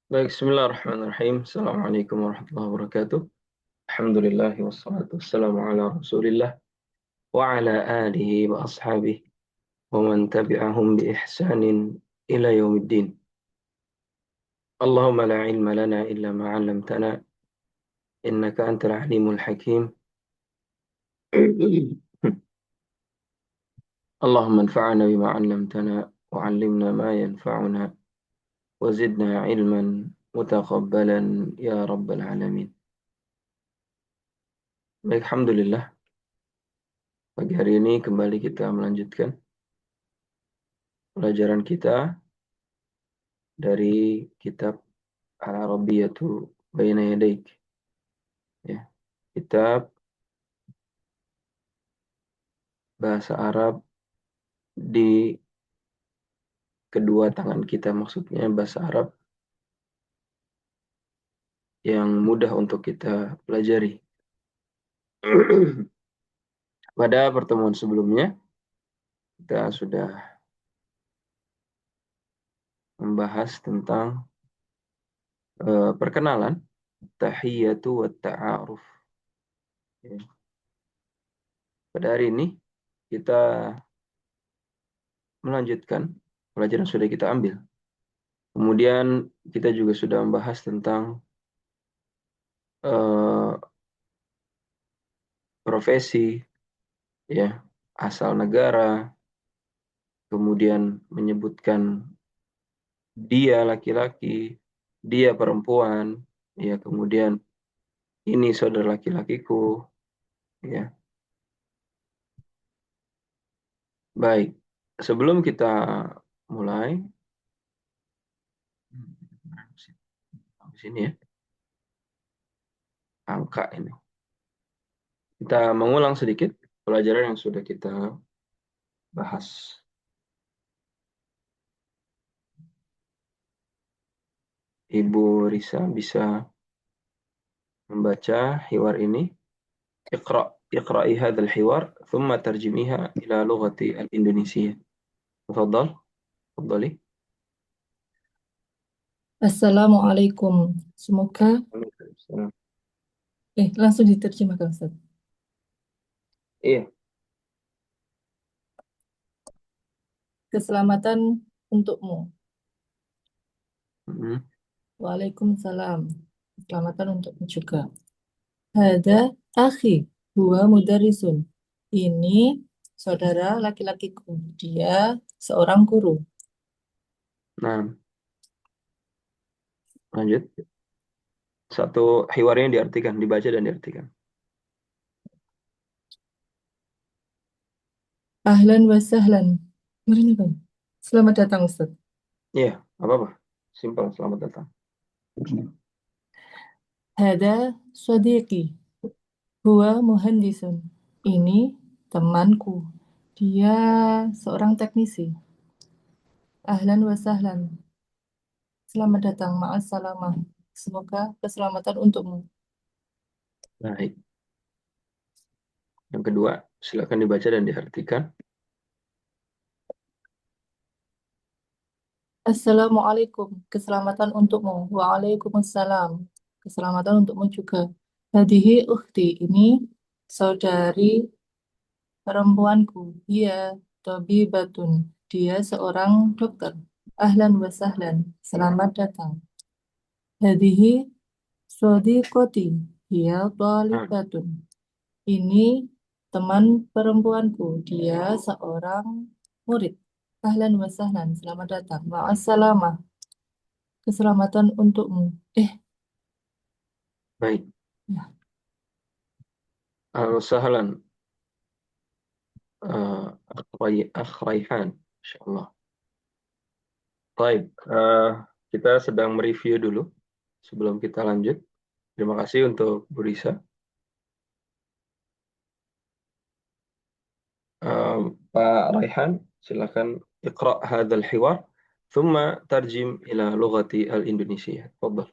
Baik, bismillahirrahmanirrahim. Assalamualaikum warahmatullahi wabarakatuh. Alhamdulillah wassalatu wassalamu ala Rasulillah wa ala alihi wa ashabihi wa man tabi'ahum bi ihsanin ila yaumiddin. Allahumma la ilma lana illa ma 'allamtana innaka antal alimul hakim. Allahumma anfa'na bima 'allamtana wa 'allimna ma yanfa'una wa zidna ilman mutaqabbalan ya rabbal alamin. Baik, alhamdulillah. Pagi hari ini kembali kita melanjutkan pelajaran kita dari kitab Al-Arabiyyatu Baina Yadaik, ya, kitab bahasa Arab di kedua tangan kita, maksudnya bahasa Arab yang mudah untuk kita pelajari. Pada pertemuan sebelumnya kita sudah membahas tentang perkenalan, tahiyatu wa ta'aruf. Ya. Pada hari ini kita melanjutkan pelajaran yang sudah kita ambil. Kemudian kita juga sudah membahas tentang eh, profesi, ya, asal negara, kemudian menyebutkan dia laki-laki, dia perempuan, ya, kemudian ini saudara laki-lakiku, ya. Baik, sebelum kita mulai, di sini ya, angka ini. Kita mengulang sedikit pelajaran yang sudah kita bahas. Ibu Risa bisa membaca hiwar ini. اقرأي هذا الحوار ثم ترجميها إلى لغة الإندونيسية. تفضل. تفضلي. Assalamualaikum. Semoga langsung diterjemahkan Ustaz. Iya. Keselamatan untukmu. Mhm. Waalaikumsalam. Keselamatan untukmu juga. Hada akhi huwa mudarrisun. Ini saudara laki-lakiku. Dia seorang guru. Nah, lanjut. Satu hiwarnya diartikan, dibaca dan diartikan. Ahlan wa sahlan. Mari Bang. Selamat datang Ustaz. Iya, apa-apa. Simpel, selamat datang. Hada sadiqi huwa muhandisun. Ini temanku. Dia seorang teknisi. Ahlan wa sahlan. Selamat datang, ma'assalamah. Semoga keselamatan untukmu. Baik. Yang kedua, silakan dibaca dan diartikan. Assalamualaikum, keselamatan untukmu. Waalaikumsalam, keselamatan untukmu juga. Hadihi ukhti, ini saudari perempuanku. Dia tabibatun, dia seorang dokter. Ahlan wa sahlan, selamat datang. Hadihi sodiqoti, dia Nah, talibatun. Ini teman perempuanku, dia seorang murid. Ahlan wa sahlan, selamat datang. Ma'assalamah, keselamatan untukmu. baik. Ya. Al-Sahlan. Akh Raihan. InsyaAllah. Baik. Kita sedang mereview dulu sebelum kita lanjut. Terima kasih untuk Bu Risa. Pak Raihan, silakan iqra hadzal hiwar ثم ترجم إلى لغة الإندونيسية. تفضل.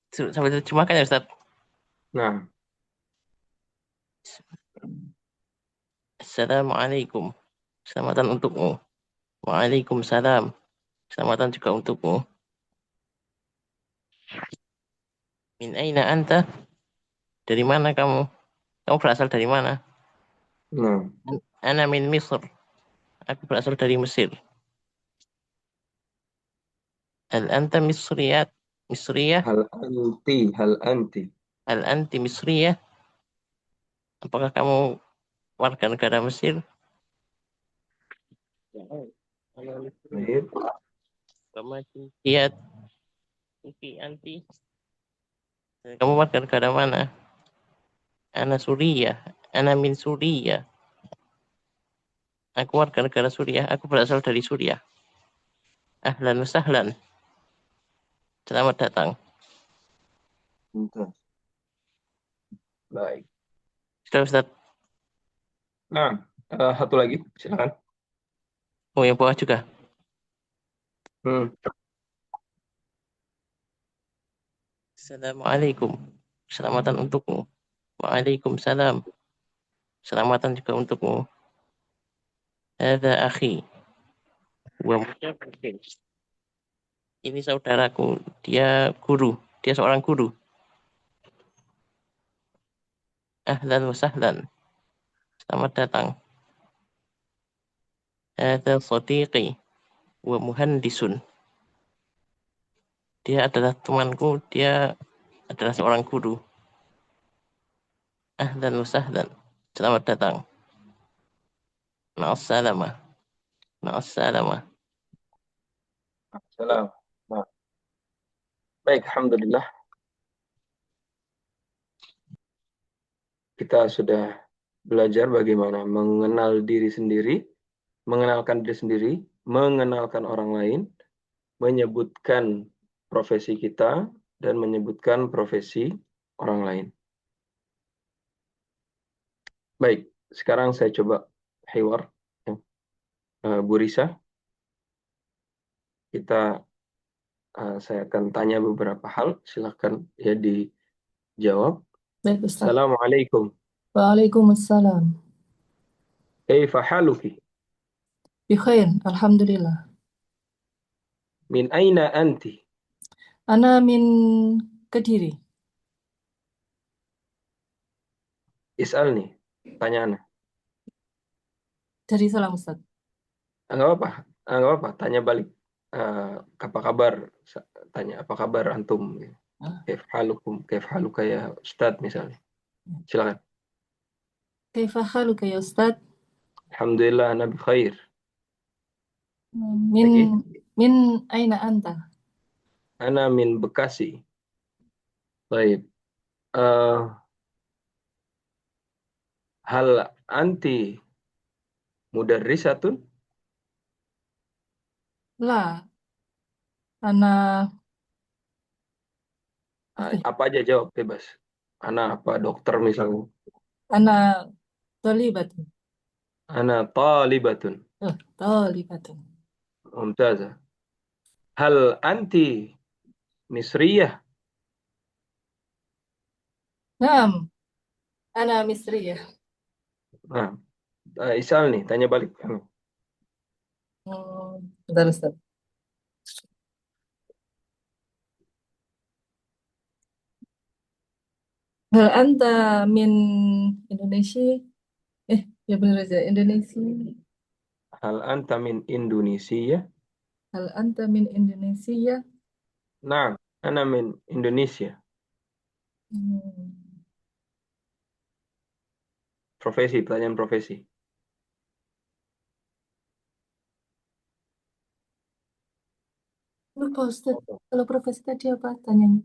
Sampai terjemahkan ya Ustaz. Nah, Assalamualaikum. Keselamatan untukmu. Waalaikumsalam. Keselamatan juga untukmu. Min aina anta? Dari mana kamu? Kamu berasal dari mana? Nah, Ana min Misr. Aku berasal dari Mesir. Hal anta Misriyat? Misriyah? hal anti. Hal anti Misriyah? Apakah kamu warga negara Mesir? Ana Misriyah. Baik. Kamu jinsiyat? Iki anti. Kamu warga negara mana? Ana Suriah. Ana min Suriah. Aku warga negara Suriah. Aku berasal dari Suriah. Ahlan wa sahlan. Selamat datang. Mumtaz. Baik. Sudah Ustaz. Nah, satu lagi, silakan. Oh, yang bawah juga. Hmm. Assalamualaikum. Selamatan untukmu. Waalaikumsalam. Selamatan juga untukmu. Hadza akhi. Wa mujahid. Ini saudaraku. Dia guru. Dia seorang guru. Ahlan wa sahlan. Selamat datang. Hadza sadiqi. Wa muhandisun. Dia adalah temanku. Dia adalah seorang guru. Ahlan wa sahlan. Selamat datang. Ma'assalamah. Ma'assalamah. Salam. Nah, baik, alhamdulillah. Kita sudah belajar bagaimana mengenal diri sendiri, mengenalkan diri sendiri, mengenalkan orang lain, menyebutkan profesi kita, dan menyebutkan profesi orang lain. Baik, sekarang saya coba hiwar. Bu Risa, saya akan tanya beberapa hal. Silakan ya dijawab. Baik, Ustaz. Assalamualaikum. Waalaikumsalam. Kaifa haluki? Bikhair, Alhamdulillah. Min aina anti? Ana min Kediri. Is'alni. Tanya ana. Dari Salam, Ustaz. Enggak apa-apa. Enggak apa-apa. Tanya balik. Apa kabar? Tanya apa kabar antum? Kaif halukum? Kaif haluka ya Ustaz misalnya. Silakan. Kaifa haluka ya Ustaz? Alhamdulillah ana bi khair. Min Lagi. min aina anta? Ana min Bekasi. Baik. Eh, hal anti mudarrisatun? La, ana apa? Apa aja jawab bebas. Ana apa dokter misalnya. Ana talibatun. Ana talibatun. Oh, talibatun. Mumtazah. Hal anti misriyah? Naam, ana Misriyah. Nah, Isal nih, tanya balik. Bentar, Ustaz. Hal anta min Indonesia? Ya benar aja. Indonesia. Hal anta min Indonesia? Hal anta min Indonesia? Nah, ana min Indonesia. Hmm. Profesi, pertanyaan profesi. Lupa Ustaz. Kalau profesi tadi apa tanyanya?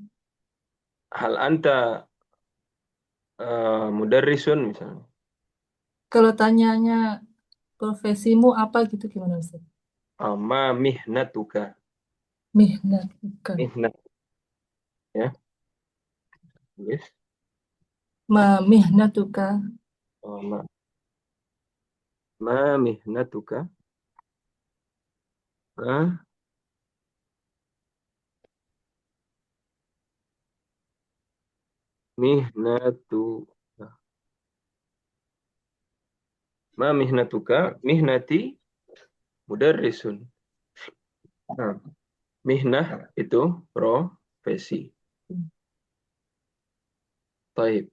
Hal anta mudarrisun misalnya. Kalau tanyanya profesimu apa gitu gimana Ustaz? Ma mihnatuka. Mihnat bukan. Mihnat, ya. Yes. Ma mihnatuka. Ma mihnatuka. Ma mihnatuka. Ma mihnatuka. Mihnati mudarrisun. Nah, mihnah itu profesi. Taib.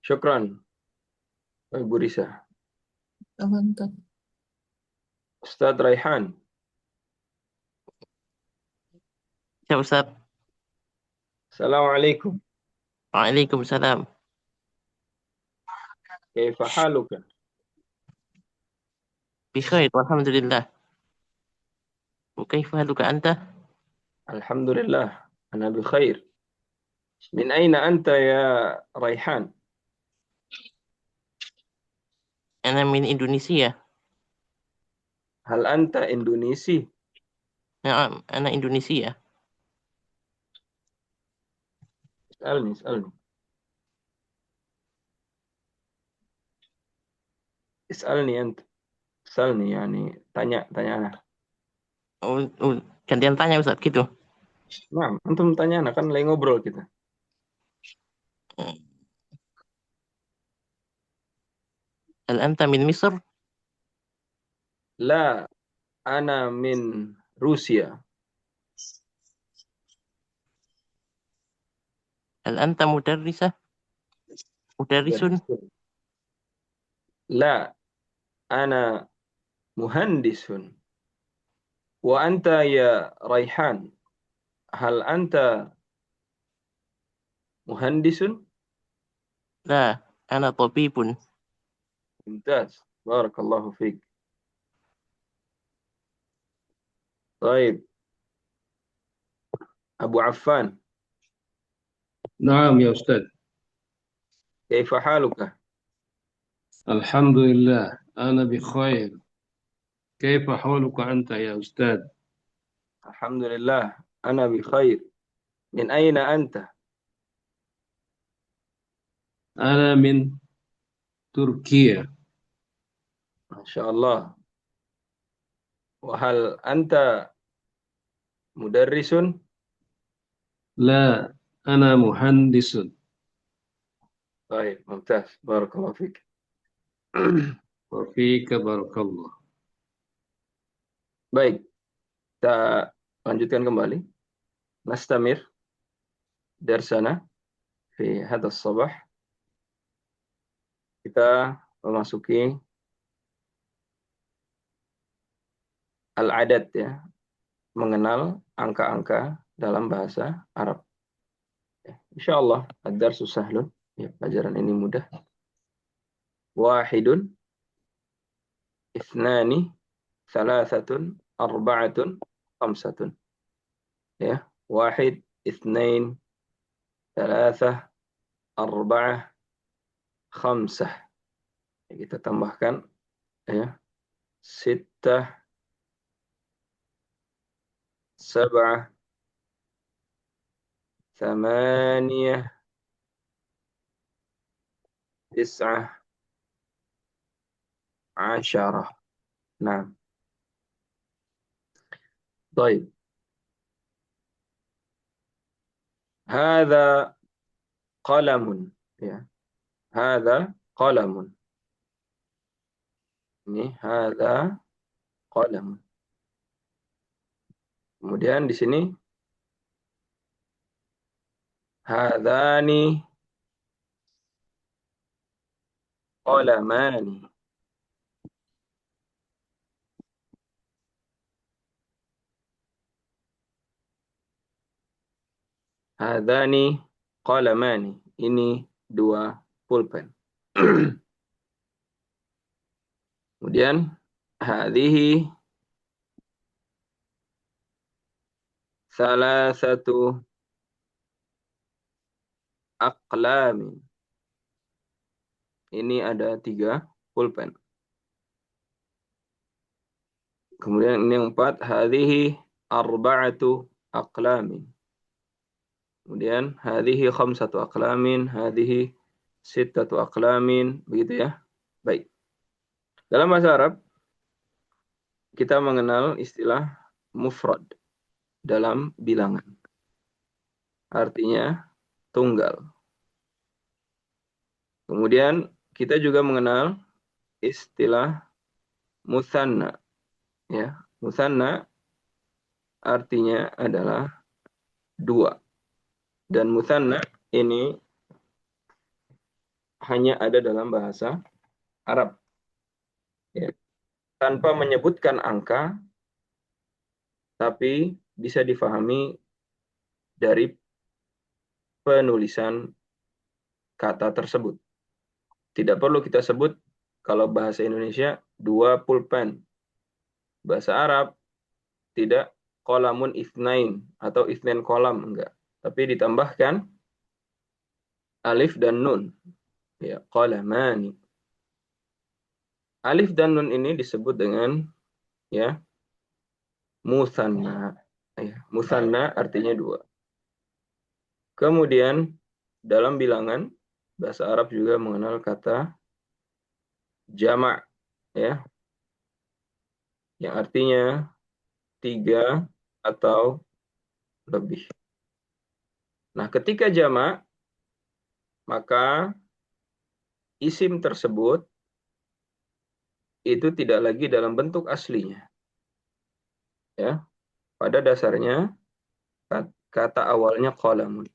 Syukran, Ibu Risa. Alhamdulillah. Ustadz Raihan. Ya Ustaz. Assalamualaikum. Waalaikumsalam. Kaifa haluka? Bikhair, walhamdulillah. Wa kaifa haluka anta? Alhamdulillah, ana bi khair. Min aina anta ya Raihan? Ana min Indonesia. Hal anta Indonesi? Na'am, ana Indonesia. اسألني اسألني أنت. اسألني يعني tanya ana. Gantian tanya Ustaz gitu. Nah, antum tanya ana kan lagi ngobrol kita. Hal anta min Misr? La, ana min Rusia. Hal anta mudarrisah? Mudarrisun? La, ana muhandisun. Wa anta ya Raihan, hal anta muhandisun? La, ana tabibun. ممتاز. بارك الله فيك. طيب. أبو عفان. نعم يا أستاذ. كيف حالك؟ الحمد لله أنا بخير. كيف حالك أنت يا أستاذ؟ الحمد لله أنا بخير. من أين أنت؟ أنا من تركيا. ما شاء الله. وهل أنت مدرس؟ لا، أنا مهندس. طيب ممتاز. بارك الله فيك. وفيك بارك الله. Baik, kita lanjutkan kembali. Nastamir darsana fi hadas sabah. Kita memasuki al-adat ya, mengenal angka-angka dalam bahasa Arab. Insyaallah ad-darsu sahlun. Ya, pelajaran ini mudah. Wahidun, ithnani, thalathatun, arba'atun, khamsatun. Ya, wahid, ithnain, thalathah, arba'ah, khamsah. Ya, kita tambahkan ya, sittah, sab'ah, thamaniyah, tis'ah, asyarah. Nah, baik. Hadza qalamun ya. Hadza qalamun. Ini hadza qalamun. Kemudian di sini hadzani qalamani. Hadzani qalamani. Ini dua pulpen. Kemudian hadhihi salasatu aqlamin. Ini ada 3 pulpen. Kemudian ini yang 4, hadhihi arba'atu aqlamin. Kemudian hadhihi khamsatu aqlamin, hadhihi sittatu aqlamin, begitu ya. Baik. Dalam bahasa Arab kita mengenal istilah mufrad dalam bilangan. Artinya tunggal. Kemudian kita juga mengenal istilah mutsanna. Ya, mutsanna artinya adalah 2. Dan mutsanna ini hanya ada dalam bahasa Arab. Ya. Tanpa menyebutkan angka, tapi bisa difahami dari penulisan kata tersebut. Tidak perlu kita sebut kalau bahasa Indonesia 2 pulpen. Bahasa Arab tidak kolamun ithnain atau ithnain kolam, enggak. Tapi ditambahkan alif dan nun. Ya, qalamani. Alif dan nun ini disebut dengan ya musanna. Ya, musanna artinya dua. Kemudian dalam bilangan bahasa Arab juga mengenal kata jamak, ya, yang artinya 3 atau lebih. Nah, ketika jamak, maka isim tersebut itu tidak lagi dalam bentuk aslinya. Ya, pada dasarnya kata awalnya qalamun.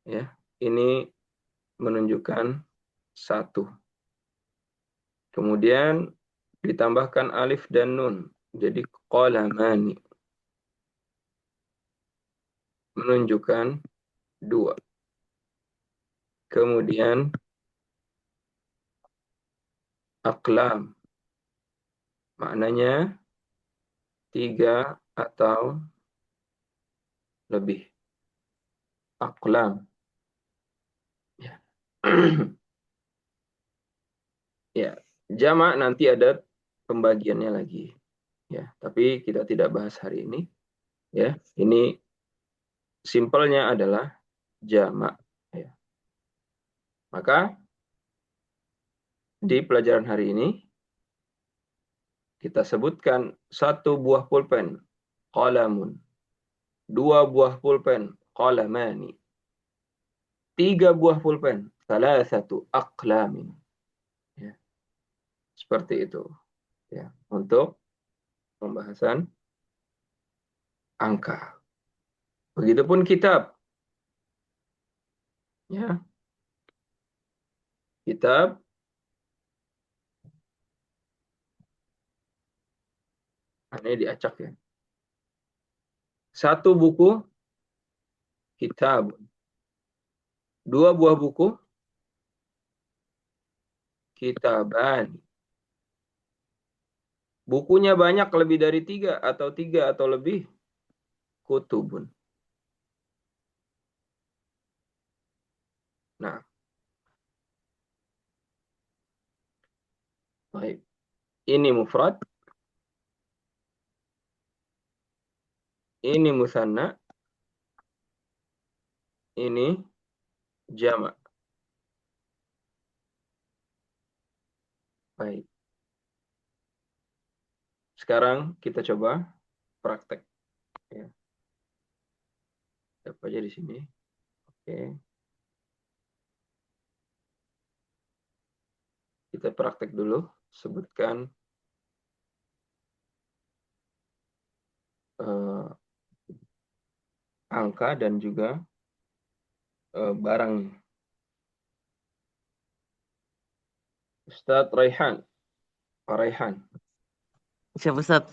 Ya, ini menunjukkan satu. Kemudian ditambahkan alif dan nun. Jadi qalamani. Menunjukkan dua. Kemudian aqlam. Maknanya 3 atau lebih. Aqlam. Ya. Ya, jamak nanti ada pembagiannya lagi. Ya, tapi kita tidak bahas hari ini. Ya, ini simpelnya adalah jamak. Ya. Maka di pelajaran hari ini kita sebutkan 1 buah pulpen, qalamun. 2 buah pulpen, qalamani. 3 buah pulpen, thalathatu aqlamin. Ya, seperti itu. Ya, untuk pembahasan angka. Begitupun kitab. Ya, kitab ini diacak ya. 1 buku kitab. 2 buah buku kitaban. Bukunya banyak lebih dari 3 atau lebih kutubun. Nah, baik. Ini mufrad, ini musanna, ini jamak. Baik. Sekarang kita coba praktek. Ya. Apa aja di sini? Oke. Kita praktek dulu. Sebutkan angka dan juga barang. Ustadz Raihan. Pak Raihan. Siap Ustaz.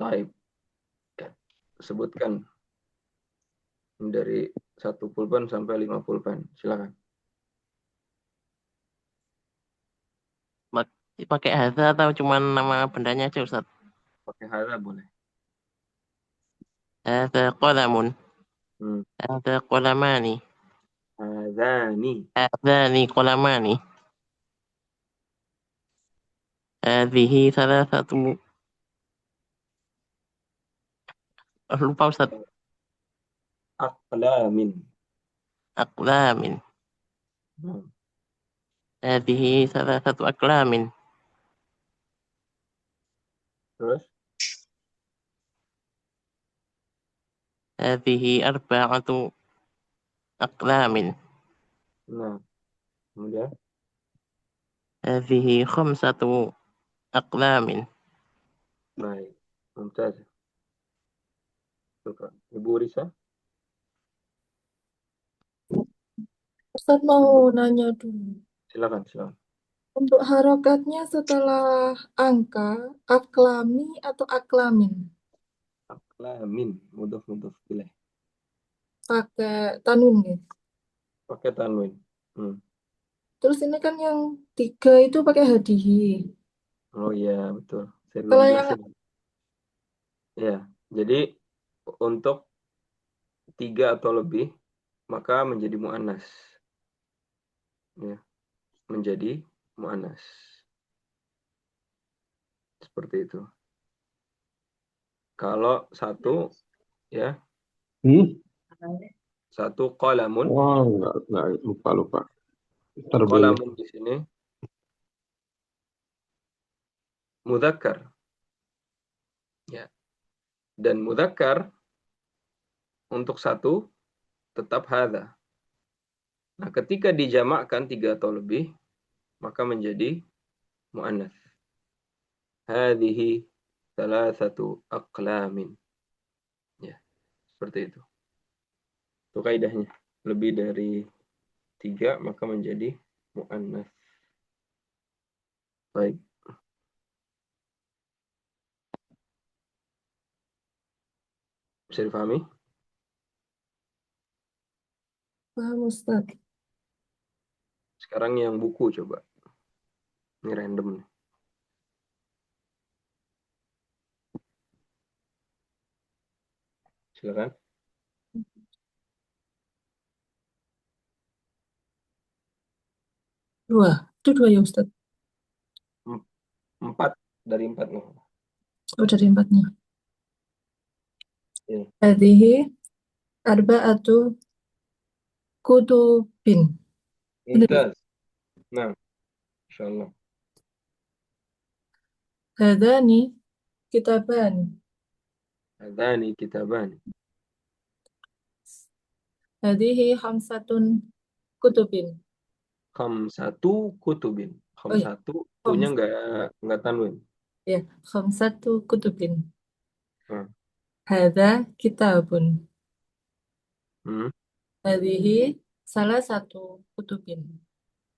Taib. Ya. Sebutkan dari 1 pulpen sampai 5 pulpen. Silakan. Pakai hadza atau cuma nama bendanya aja Ustaz? Pakai hadza boleh. Hadza qalamun. Hmm. Hadza qalamani. Hadzani. Hadzani qalamani. Hadhihi thalathatu. Lupa Ustaz. Aqlamin. Aqlamin. Hmm. Hadhihi thalathatu aqlamin. Terus? Hadhihi arba'atu aqlamin. Nah, kemudian? Hadhihi khamsatu aqlamin. Baik. Mumtaz. Syukran. Ibu Risa? Ustaz mau Sebut. nanya dulu. Silakan. Untuk harokatnya setelah angka, aklami atau aklamin? Aklamin, mudhof ilaih. Pakai tanwin gitu. Pakai tanwin. Terus ini kan yang 3 itu pakai hadihi. Oh iya, betul. Saya belum Kalau yang jelasin. Ya, jadi untuk 3 atau lebih, maka menjadi mu'annas. Ya, menjadi mu'annas. Seperti itu. Kalau 1, ya, Hmm? 1 qalamun. Oh, enggak, lupa. Terbeli. Qalamun di sini mudzakkar. Ya. Dan mudzakkar untuk 1 tetap hadza. Nah, ketika dijamakkan 3 atau lebih, maka menjadi mu'annas. Hadhihi thalathatu aqlamin. Ya, seperti itu. Itu kaidahnya. Lebih dari 3 maka menjadi mu'annas. Baik. Bisa dipahami? paham Ustaz. Sekarang yang buku coba. Ini random nih. Silakan. 2. Itu 2 ya Ustaz. 4 dari 4 nih. Oh, dari 4-nya. Ya. Hadihi arba'atu kutubin. Benar. Mumtaz. Nah, insyaallah. Hadani kitabani. Hadzani kitabani. Hadihi khamsatun kutubin. Khamsatu kutubin. Oh iya, Khamsatu tunya enggak tanwin. ya, khamsatu kutubin. Nah. Hadza kitabun. Hmm. Hadihi salah satu kutubin.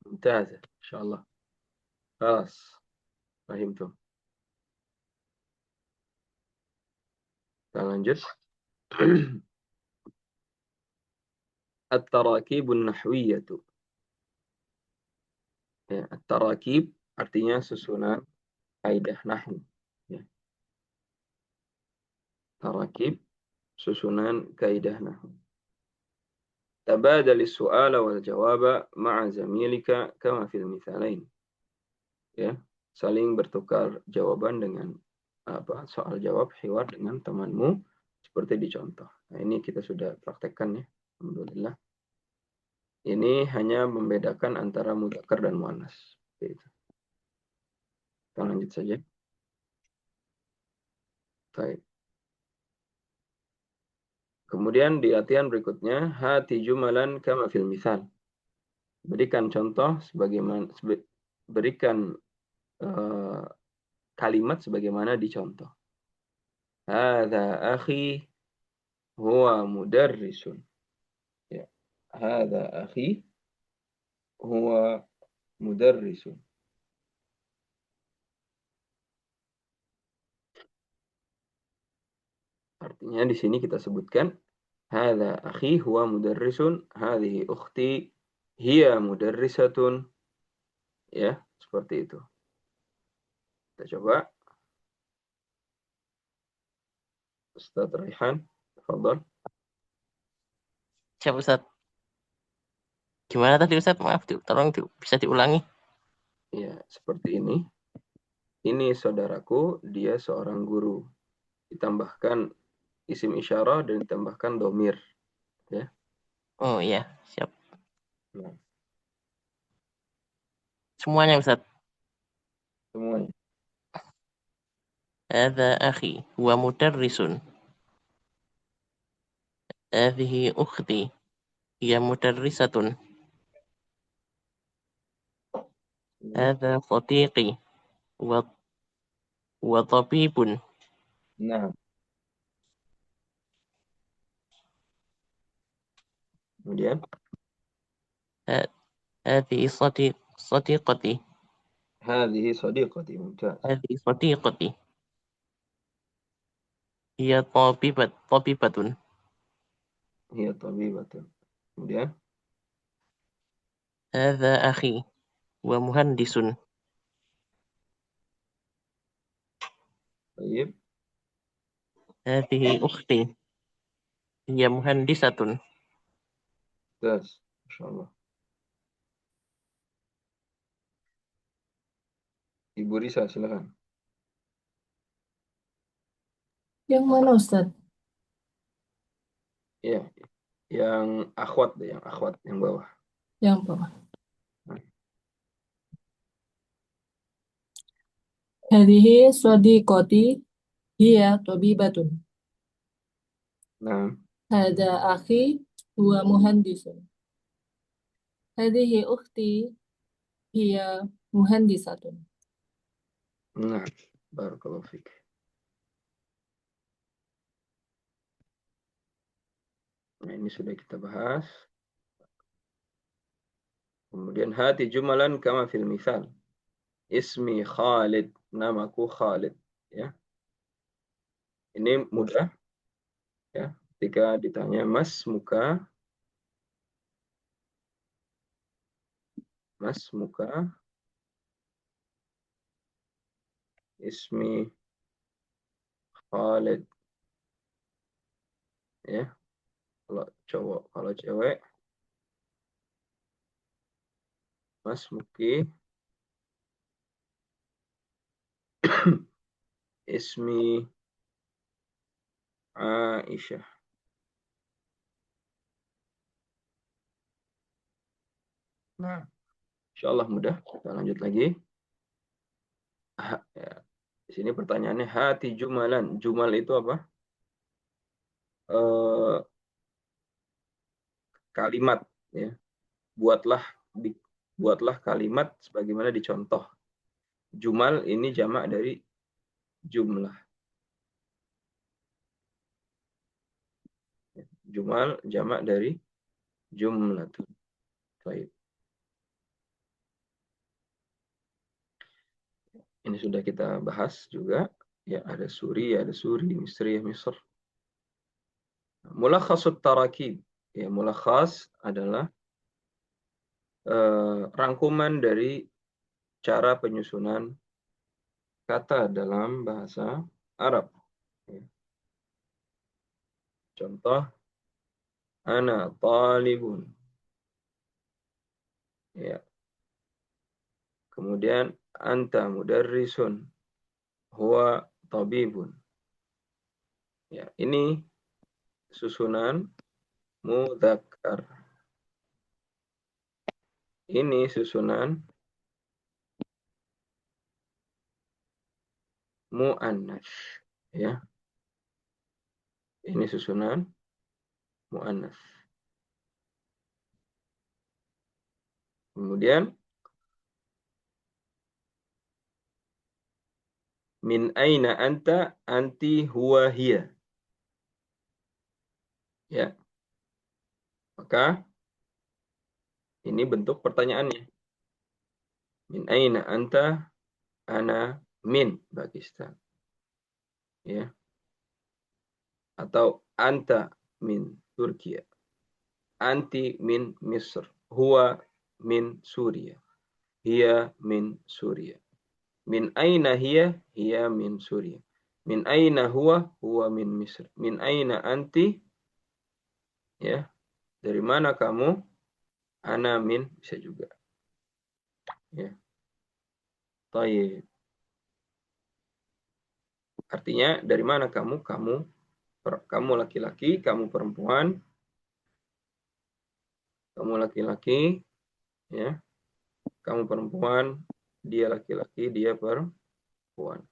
Mumtaz. Insyaallah. Kelas. Fahimtum. Kita lanjut. At-tarakibun nahwiyatu. Ya, at-tarakib artinya susunan kaidah nahwu. Ya. Tarakib susunan kaidah nahwu. Tabadal as-su'ala wal jawaba ma'a zamilika kama fil mithalain. Ya, saling bertukar jawaban dengan soal jawab hiwar dengan temanmu seperti di contoh. Nah, ini kita sudah praktekkan ya. Alhamdulillah. Ini hanya membedakan antara mudzakkar dan muannas. Itu. Kita lanjut saja. Baik. Kemudian di latihan berikutnya, hati jumalan kama fil misal. Berikan contoh berikan kalimat sebagaimana dicontoh. Hadza akhi huwa mudarrisun. Ya. Hadza akhi huwa mudarrisun. Artinya di sini kita sebutkan hadza akhi huwa mudarrisun, hadhihi ukhti hiya mudarrisatun. Ya, seperti itu. Kita coba. Ustaz Raihan, tafadhol. Siap Ustaz. Gimana tadi Ustaz? Maaf, tolong bisa diulangi. Ya, seperti ini. Ini saudaraku, dia seorang guru. Ditambahkan isim isyarah dan ditambahkan domir. Ya. Oh iya, siap. Nah, Semuanya Ustaz. semuanya. Hadza akhi huwa mudarrisun. Hadhihi ukhti hiya mudarrisatun. Hadza sadiqi wa tabibun. Nah, kemudian هذه صديقتي. هذه صديقتي. ممتاز. هذه صديقتي. هي طبيبة. هي طبيبة. kemudian هذا أخي ومهندس. طيب. هذه أختي هي مهندسة. ممتاز. ما شاء الله. Ibu Risa, silakan. Yang mana Ustaz? Ya, yang akhwat, yang bawah. Yang bawah. هذه صديقتي هي طبيبة. Nah, هذا أخي هو مهندس. هذه أختي هي مهندسة. nah, barakallahu fiik. Nah, ini sudah kita bahas. Kemudian hati jumalan kama fil misal. Ismi Khalid, namaku Khalid. Ya, ini mudah. Ya, ketika ditanya mas muka, ismi Khalid. Ya, kalau cowok, kalau cewek, mas muki, ismi Aisyah. Nah, insyaallah mudah. Kita lanjut lagi. Ya. Di sini pertanyaannya hati jumalan. Jumal itu apa? Kalimat. Ya. Buatlah kalimat sebagaimana dicontoh. Jumal ini jamak dari jumlah. Jumal jamak dari jumlah. Baik. Ini sudah kita bahas juga. Ya, ada Suriah, ada Suri, Misri, Misr. Mulakhasut tarakib. Ya, mulakhas adalah rangkuman dari cara penyusunan kata dalam bahasa Arab. Ya. Contoh, ana talibun. Ya. Kemudian anta mudarrisun, huwa tabibun. Ya, ini susunan mudzakkar. Ini susunan muannats. Ya. Ini susunan muannats. Kemudian min aina anta, anti, huwa, hiya. Ya. Maka ini bentuk pertanyaannya. Min aina anta, ana min Pakistan. Ya. Atau anta min Turkiya. Anti min Misr. Huwa min Suriah. Hiya min Suriah. Min aina hiya, hiya min Suriah. Min aina huwa, huwa min Misr. Min aina anti, ya. Dari mana kamu? Ana min, bisa juga. Ya. Tayyib. Artinya dari mana kamu? Kamu laki-laki, kamu perempuan. Kamu laki-laki, ya. Kamu perempuan, dia laki-laki, dia perempuan.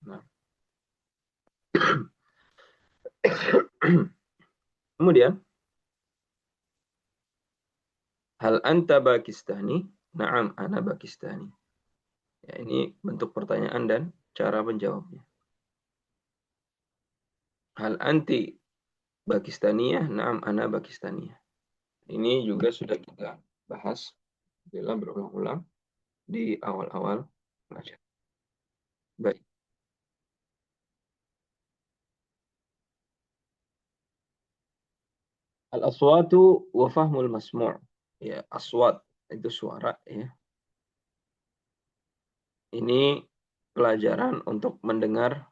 Nah. Kemudian hal anta Pakistani? Naam, ana Pakistani. Ya, ini bentuk pertanyaan dan cara menjawabnya. Hal anti Pakistaniyah? Naam, ana Pakistaniyah. Ini juga sudah kita bahas bila berulang-ulang di awal-awal belajar. Baik. Al-aswatu wa fahmul masmu'. Ya, aswat itu suara ya. Ini pelajaran untuk mendengar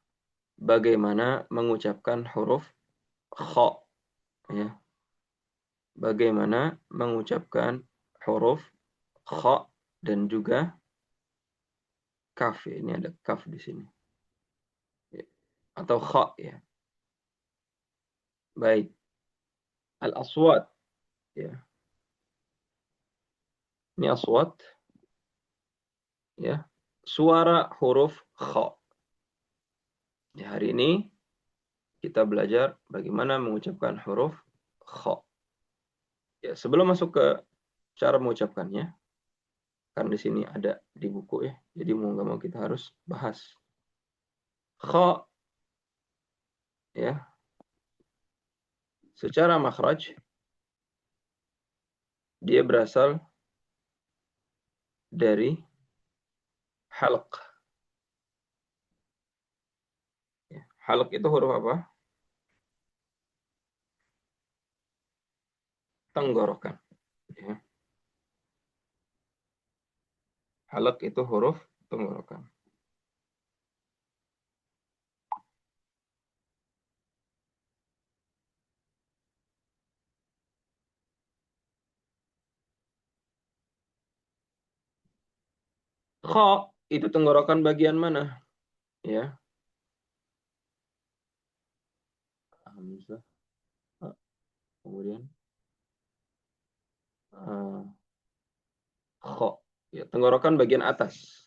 bagaimana mengucapkan huruf kha ya. Bagaimana mengucapkan huruf kha dan juga kaf ya. Ini ada kaf di sini. Ya. Atau kha ya. Baik. Al-aswat ya. Ini aswat ya. Suara huruf kha. Ya, hari ini kita belajar bagaimana mengucapkan huruf kha. Ya, sebelum masuk ke cara mengucapkannya, kan di sini ada di buku ya. Jadi mau nggak mau kita harus bahas. Kha ya. Secara makhraj dia berasal dari halq. Ya. Halq itu huruf apa? Tenggorokan. Ya. Halq itu huruf tenggorokan. Kha itu tenggorokan bagian mana? Ya. Hamzah. Kemudian kha. Ya, tenggorokan bagian atas.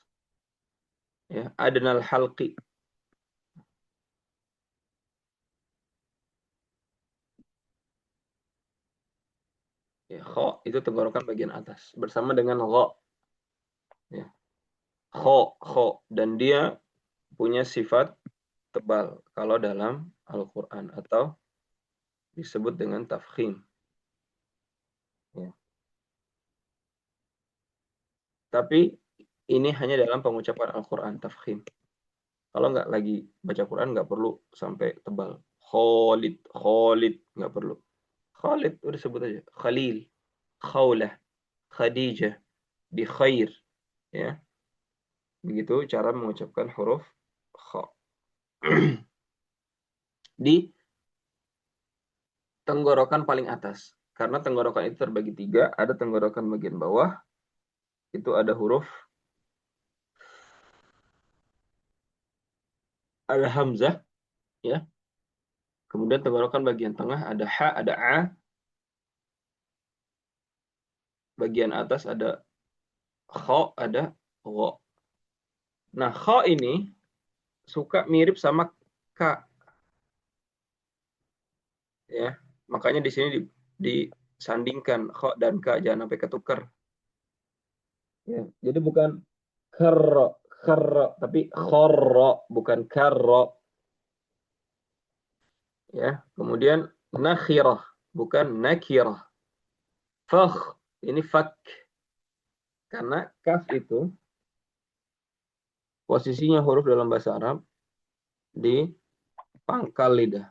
Ya, adnal halqi. Ya, kha itu tenggorokan bagian atas bersama dengan gha. Ya. Kha dan dia punya sifat tebal kalau dalam Al-Qur'an atau disebut dengan tafkhim. Ya. Tapi ini hanya dalam pengucapan Al-Qur'an tafkhim. Kalau nggak lagi baca Quran nggak perlu sampai tebal. Khalid nggak perlu. Khalid udah sebut aja. Khalil, Khawlah, Khadijah, bi khair. Ya. Begitu cara mengucapkan huruf kha. Di tenggorokan paling atas. Karena tenggorokan itu terbagi 3. Ada tenggorokan bagian bawah. Itu ada huruf. Ada hamzah. Ya. Kemudian tenggorokan bagian tengah ada ha, ada a. Bagian atas ada kha, ada gha. Nah, kha ini suka mirip sama ka. Ya. Makanya di sini disandingkan kha dan ka. Jangan sampai ketukar. Ya. Jadi bukan kharra, tapi kharra, bukan karra. Ya, kemudian nakhirah, bukan nakirah. Fakh, ini fak. Karena kaf itu posisinya huruf dalam bahasa Arab di pangkal lidah.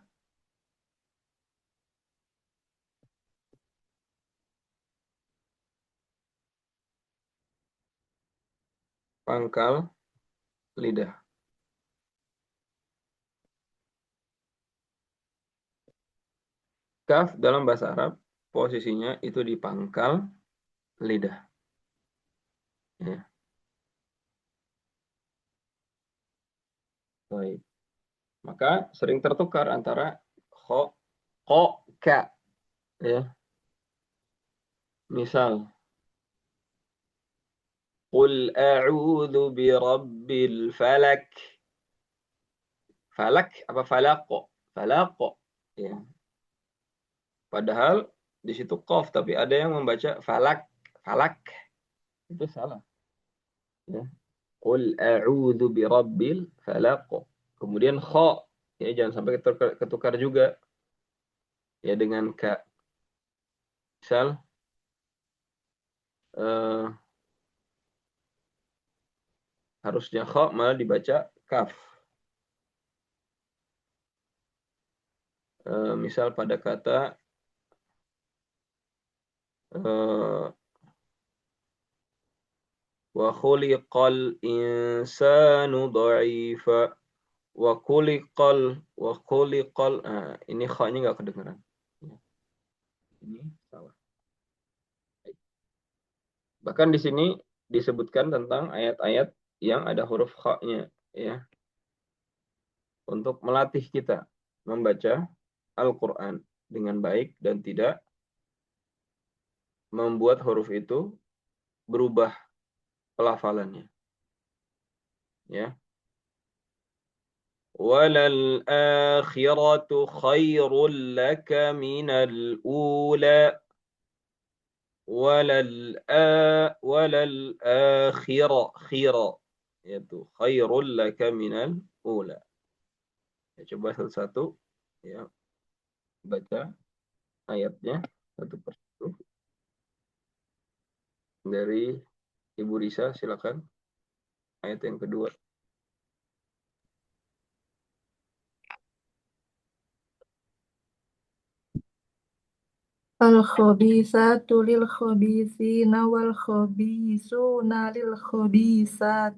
Pangkal lidah. Kaf dalam bahasa Arab posisinya itu di pangkal lidah. Ya. Baik. Maka sering tertukar antara kho, ka. Ya. Misal, Qul a'udzu birabbil falak. Falak apa falaq? Falaq. Ya. Padahal di situ qaf tapi ada yang membaca falak. Falak. Itu salah. Ya. Qul a'udzu birabbil falaq. Kemudian kha. Ya, jangan sampai ketukar juga ya dengan ka. Misal eh, harusnya kha malah dibaca kaf. Misal pada kata wa khuliqal insanu dha'ifa. Wa khuliqal. Ini kha-nya nggak kedengeran. Ini salah. Bahkan di sini disebutkan tentang ayat-ayat yang ada huruf kha-nya, ya, untuk melatih kita membaca Al-Quran dengan baik dan tidak membuat huruf itu berubah pelafalannya. Ya. Walal akhiratu khairul laka minal ula. Walal khira yaitu khairul laka minal ula. Ya, coba satu-satu ya baca ayatnya satu persatu. Dari Ibu Risa silakan ayat yang kedua. Al-khabisatu lil khabisina wal khabisuna lil khabisat.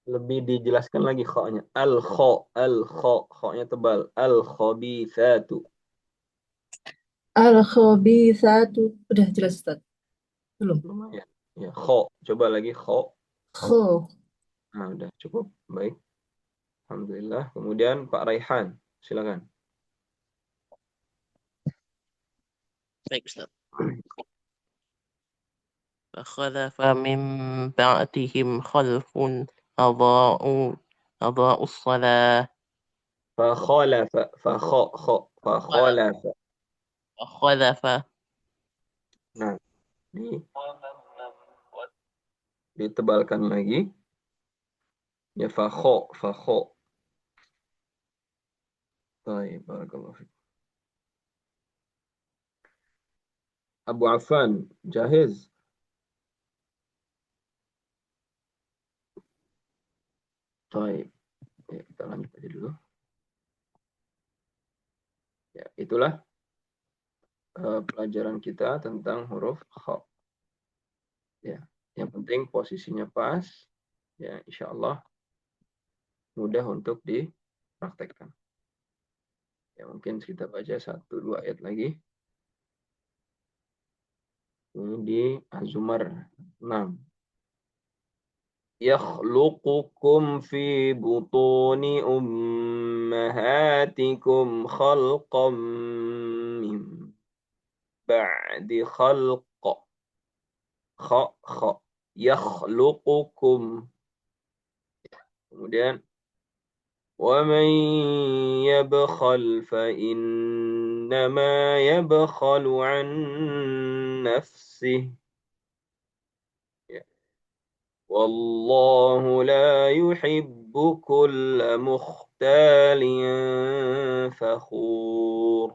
Lebih dijelaskan lagi kha-nya. Kha-nya tebal. Al-khabithatu. Al-khabisatu. Udah jelas, Ustaz? Belum? Lumayan. Ya, kha. Coba lagi kha. Kho. Nah, udah cukup. Baik. Alhamdulillah. Kemudian Pak Raihan, silakan. Baik, Ustaz. فخلف من بعدهم خلف أضاءوا الصلاة Fakhalafa. Fakhalafa. وخلف Nah, ditebalkan lagi. Ya, fakho. Baik, barakallahu fiik. Abu Affan, jahiz. Baik. Ya, kita lanjut aja dulu. Ya, itulah pelajaran kita tentang huruf kha. Ya, yang penting posisinya pas. Ya, insya Allah mudah untuk dipraktekkan. Ya, mungkin kita baca 1-2 ayat lagi. Ini di Az-Zumar 6. Yakhluqukum fi butuni ummahatikum khalqam min ba'di khalq. Kha. Yakhluqukum. Kemudian وَمَنْ يَبْخَلْ فَإِنَّمَا يَبْخَلُ عَنْ نَفْسِهِ وَاللَّهُ لَا يُحِبُّ كُلَّ مُخْتَالٍ فَخُورٍ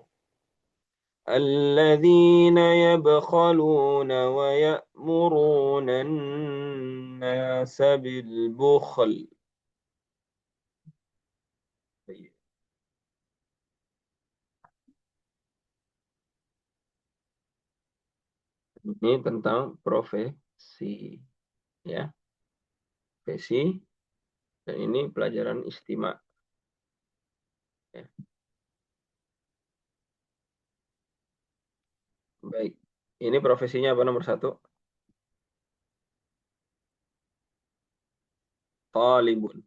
الَّذِينَ يَبْخَلُونَ وَيَأْمُرُونَ النَّاسَ بِالْبُخْلِ. Ini tentang profesi, ya, profesi, dan ini pelajaran istimak. Ya. Baik, ini profesinya apa nomor 1? Talibun.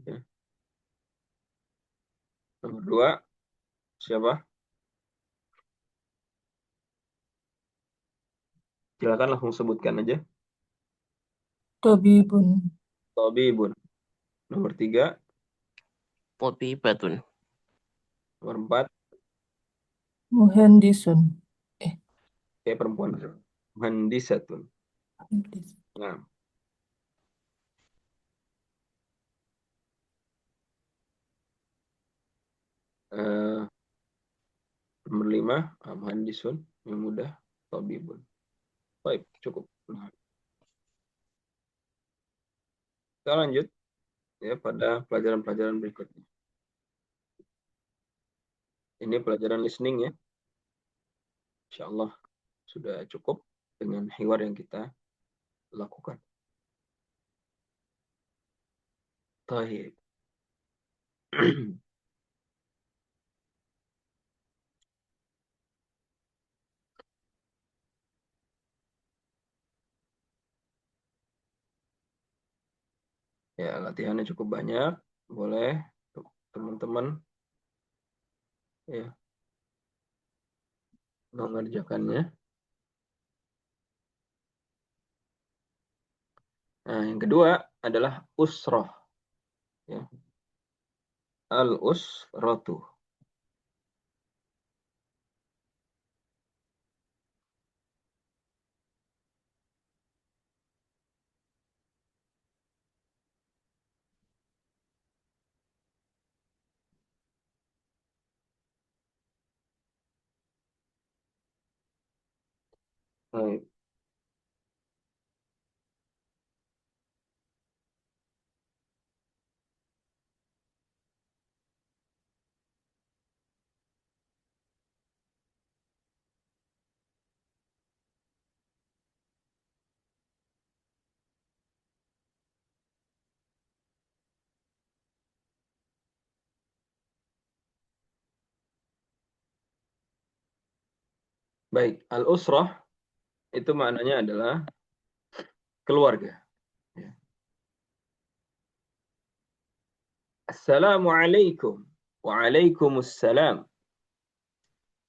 Ya. Nomor 2, siapa? Silakan langsung sebutkan aja. Tabibun. Tabibun. Nomor 3, طبيبة. nomor 4, Muhandisun. kayak perempuan. Muhandisatun. Muhandis. Nah, nomor 5, muhandisun, yang mudah, tabibun. Baik, cukup. Nah, kita lanjut ya pada pelajaran-pelajaran berikutnya. Ini pelajaran listening ya. Insyaallah sudah cukup dengan hiwar yang kita lakukan. Baik. Ya, latihannya cukup banyak. Boleh untuk teman-teman ya mengerjakannya. Nah, yang kedua adalah usroh. Ya. Al-usratu. Baik. Baik, al-usrah itu maknanya adalah keluarga. Ya. Assalamualaikum. Waalaikumsalam.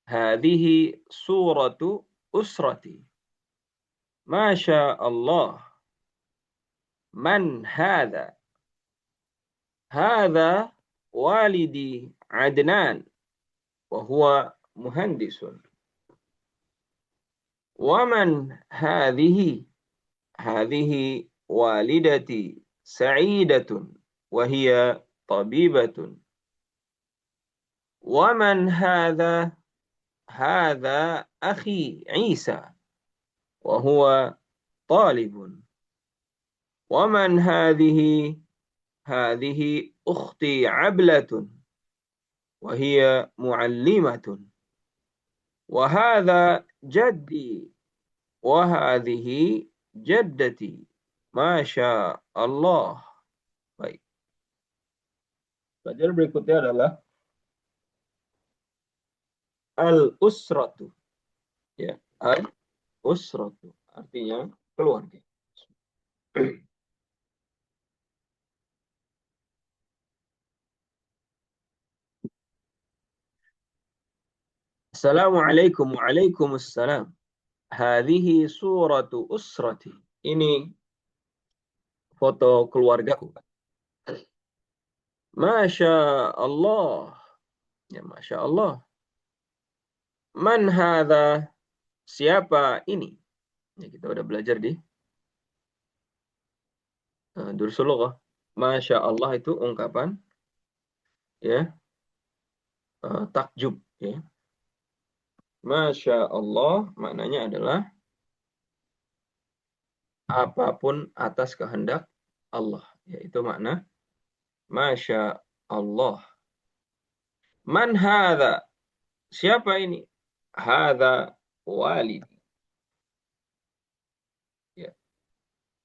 Hadhihi suratu usrati. Masya Allah. Man hadha? Hadha walidi Adnan. Wahuwa muhandisun. Waman hadhihi? Hadhihi walidati sa'idatun. Wahia tabibatun. Waman hadha? Hadha akhi Isa. Wahuwa talibun. Waman hadhihi? Hadhihi ukhti Ablatun. Wahia muallimatun. Wahadha jaddi. Wahadhihi jaddati. Masya Allah. Baik. Pelajaran berikutnya adalah al-usratu. Ya, al-usratu. Artinya keluarga. Assalamualaikum. Waalaikumsalam. Hadhihi suratu usrati. Ini foto keluargaku. Masya Allah. Ya, Masya Allah. Man hadha? Siapa ini? Ya, kita udah belajar di Dursul Lughah. Masya Allah itu ungkapan ya takjub ya. Masya Allah maknanya adalah apapun atas kehendak Allah. Yaitu makna Masya Allah. Man hadha? Siapa ini? Hadha walidi. Ya.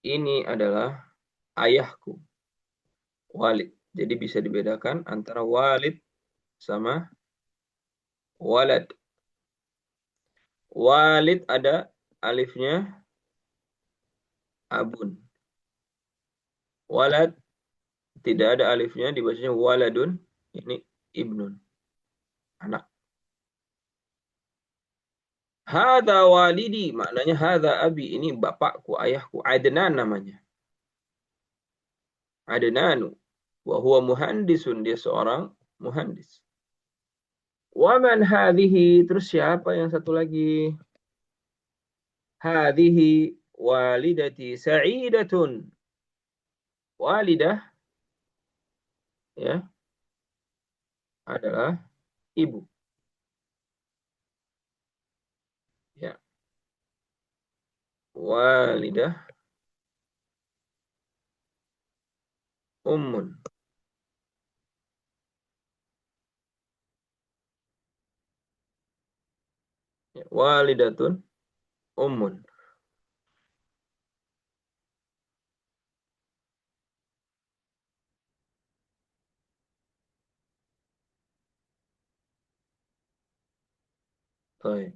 Ini adalah ayahku. Walid. Jadi bisa dibedakan antara walid sama walad. Walid ada alifnya abun. Walad tidak ada alifnya, dibacanya waladun. Ini ibnun. Anak. Hadza walidi, maknanya hadza abi, ini bapakku, ayahku. Adnan namanya. Adnanu. Wa huwa muhandisun, dia seorang muhandis. Wa man hadhihi, terus siapa yang satu lagi? Hadhihi walidati sa'idatun. Walidah ya adalah ibu. Ya. walidah, ummun. Ya, walidatun, ummun. Baik.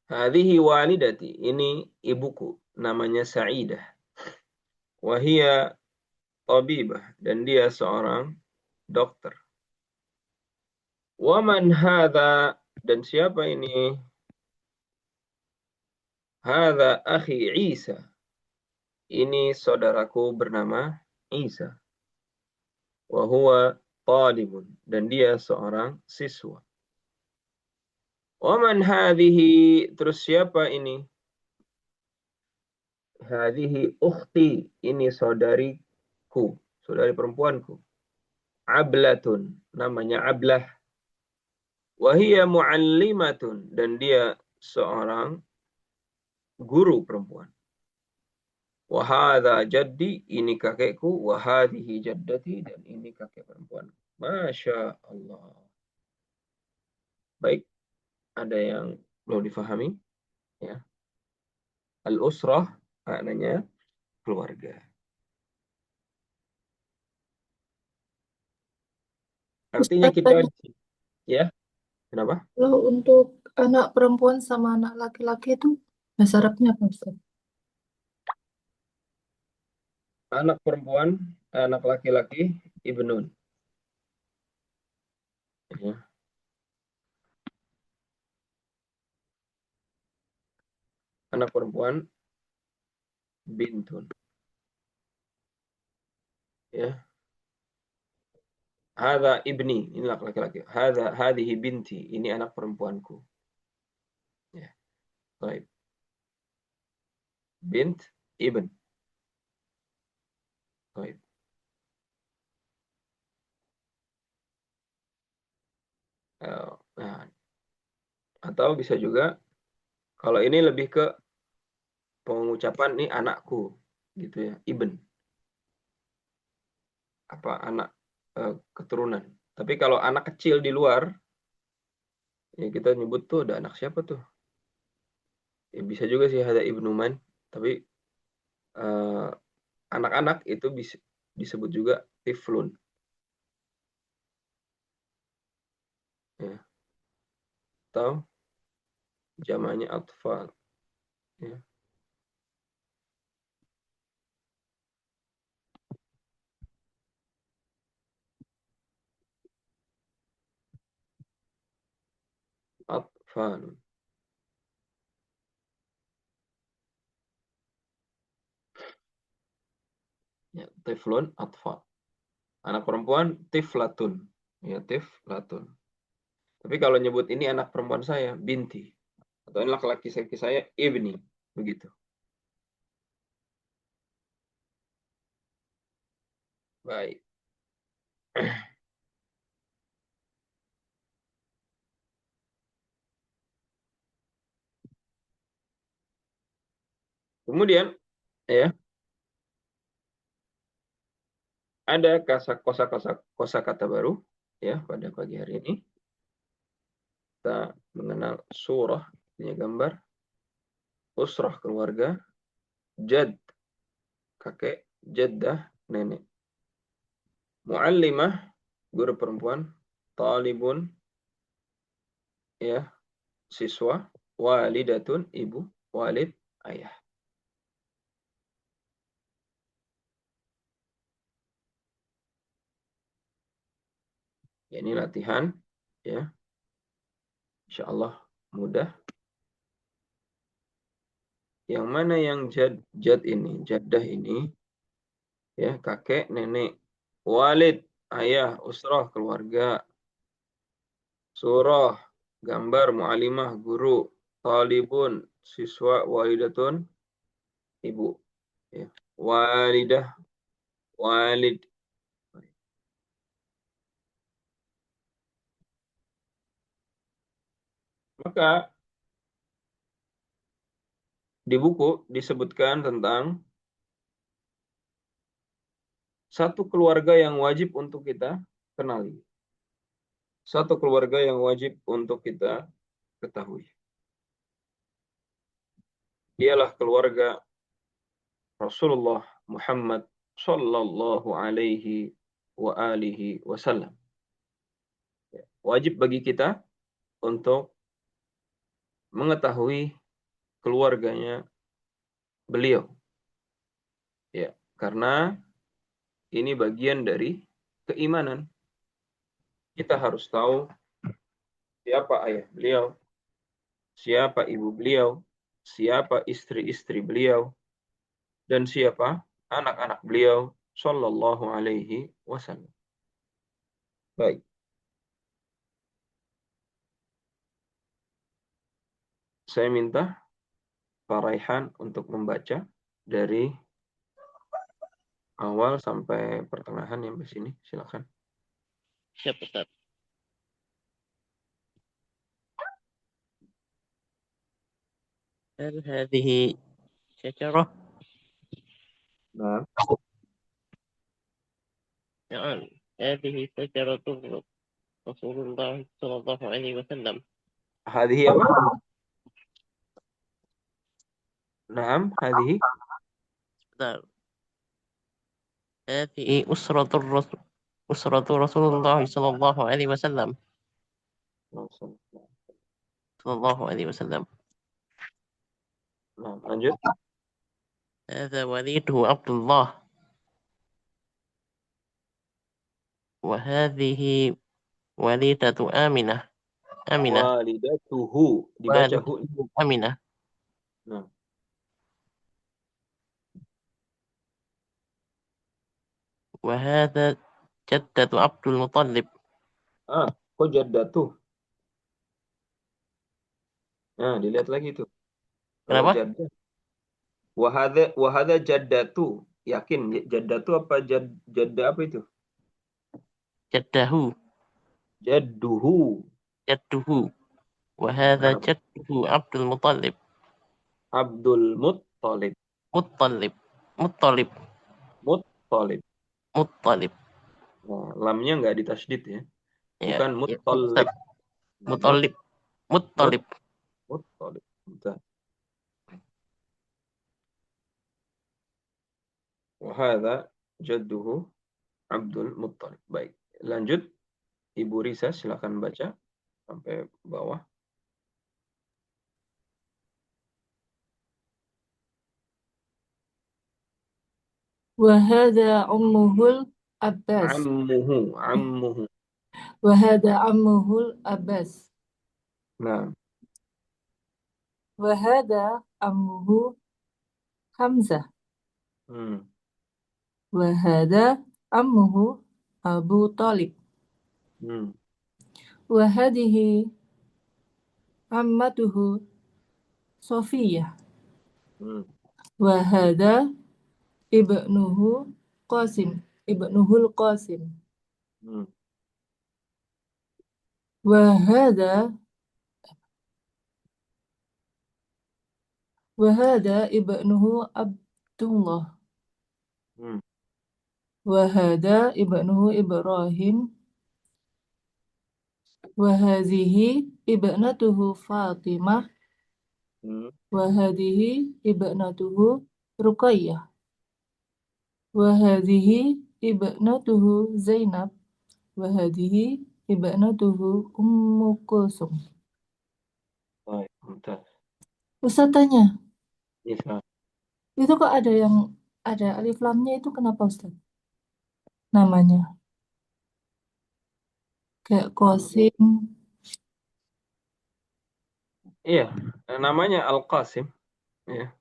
Hadhihi walidati, ini ibuku, namanya Sa'idah. Wahia tabibah, dan dia seorang dokter. Waman hadha, dan siapa ini? Hadha akhi Isa. Ini saudaraku bernama Isa. Wahuwa talibun, dan dia seorang siswa. Waman hadhihi, terus siapa ini? Hadhihi ukhti, ini saudariku, saudari perempuanku. Ablatun, namanya Ablah. Wahia muallimatun, dan dia seorang guru perempuan. Wahadha jaddi, ini kakekku. Wahadhihi jaddati, dan ini kakek perempuan. Masya Allah. Baik, ada yang perlu difahami? Ya. Al-usrah maknanya keluarga. Artinya Ustaz, kita, ya, kenapa? kalau untuk anak perempuan sama anak laki-laki itu bahasa Arabnya apa, Ustaz? Anak perempuan, anak laki-laki, ibnun. Ya. Anak perempuan, bintun. Ya. Hadha ibni, ini laki-laki. Hadhihi binti, ini anak perempuanku. Ya. Baik. Bint, ibn. Baik. Nah, atau bisa juga kalau ini lebih ke pengucapan nih anakku gitu ya, ibn. Apa anak keturunan. Tapi kalau anak kecil di luar ya kita nyebut tuh ada anak siapa tuh? Ya, bisa juga sih ada ibnu man, tapi eh, anak-anak itu bisa disebut juga tiflun. Ya. Atau jamannya atfal. Ya. Atfalun. Ya, tiflun, atfal. Anak perempuan tiflatun. Ya, tiflatun. Tapi kalau nyebut ini anak perempuan saya, binti. Atau ini laki-laki saya, ibni. Begitu. Baik. Kemudian, ya, ada kosakata baru ya pada pagi hari ini. Kita mengenal surah, punya gambar, usrah keluarga, jad kakek, jaddah nenek, muallimah guru perempuan, talibun ya siswa, walidatun ibu, walid ayah. Ya, ini latihan ya. Insyaallah mudah. Yang mana yang jad ini, jaddah ini ya, kakek, nenek, walid, ayah, usrah, keluarga, surah, gambar, mu'alimah, guru, talibun, siswa, walidatun, ibu, ya. Walidah, walid. Maka di buku disebutkan tentang satu keluarga yang wajib untuk kita kenali. Satu keluarga yang wajib untuk kita ketahui. Ialah keluarga Rasulullah Muhammad sallallahu alaihi wa alihi wasallam. Wajib bagi kita untuk mengetahui keluarganya beliau. Ya, karena ini bagian dari keimanan. Kita harus tahu siapa ayah beliau, siapa ibu beliau, siapa istri-istri beliau, dan siapa anak-anak beliau sallallahu alaihi wasallam. Baik. Saya minta Pak Raihan untuk membaca dari awal sampai pertengahan sampai sini. Silakan. Siap, Ustaz. هل هذه شجرة؟ Nah, نعم، هذه شجرة رسول الله صلى الله عليه وسلم. hadhihi apa? Naam, hadhihi. نعم. هذه أسرة رسول الله صلى الله عليه وسلم. صلى الله عليه وسلم. Nah, lanjut. هذا وليده عبد الله، وهذه وليدة آمنة. Walidatuhu dibaca hu. والدته آمنة. Nah, وهذا جدة عبد المطلب. kok jaddatuh? Nah, dilihat lagi tuh. Kalau Kenapa? jaddah. Wahada jaddatu. Yakin jaddatu apa jaddah apa itu? جده. Jadduhu. جده. وهذا Nah, جده عبد المطلب. Abdul Muttalib. مطلب. مطلب. Muttalib. مطلب. Nah, lamnya nggak ditasydid ya. Ya, Bukan ya, Muttalib. مطلب. مطلب. Muttalib. Bentar. Wahada jadduhu Abdul Muttalib. Baik, lanjut. Ibu Risa silakan baca sampai bawah. وهذا عمه العباس Ammuhu. وهذا عمه العباس Nah, وهذا عمه حمزة hmm. وهذا عمه أبو طالب Hmm. وهذه عمته صفية Hmm. وهذا ابنه قاسم ابنه القاسم Hmm. وهذا ابنه عبد الله Hmm. وهذا ابنه إبراهيم وهذه ابنته فاطمة Hmm. وهذه ابنته رقية وهذه ابنته زينب وهذه ابنته أم كلثوم. Baik, bentar. Ustaz tanya, Iya. itu kok ada yang ada alif lamnya itu kenapa Ustaz? Namanya kayak Qasim. Iya, namanya Al-Qasim. Ya,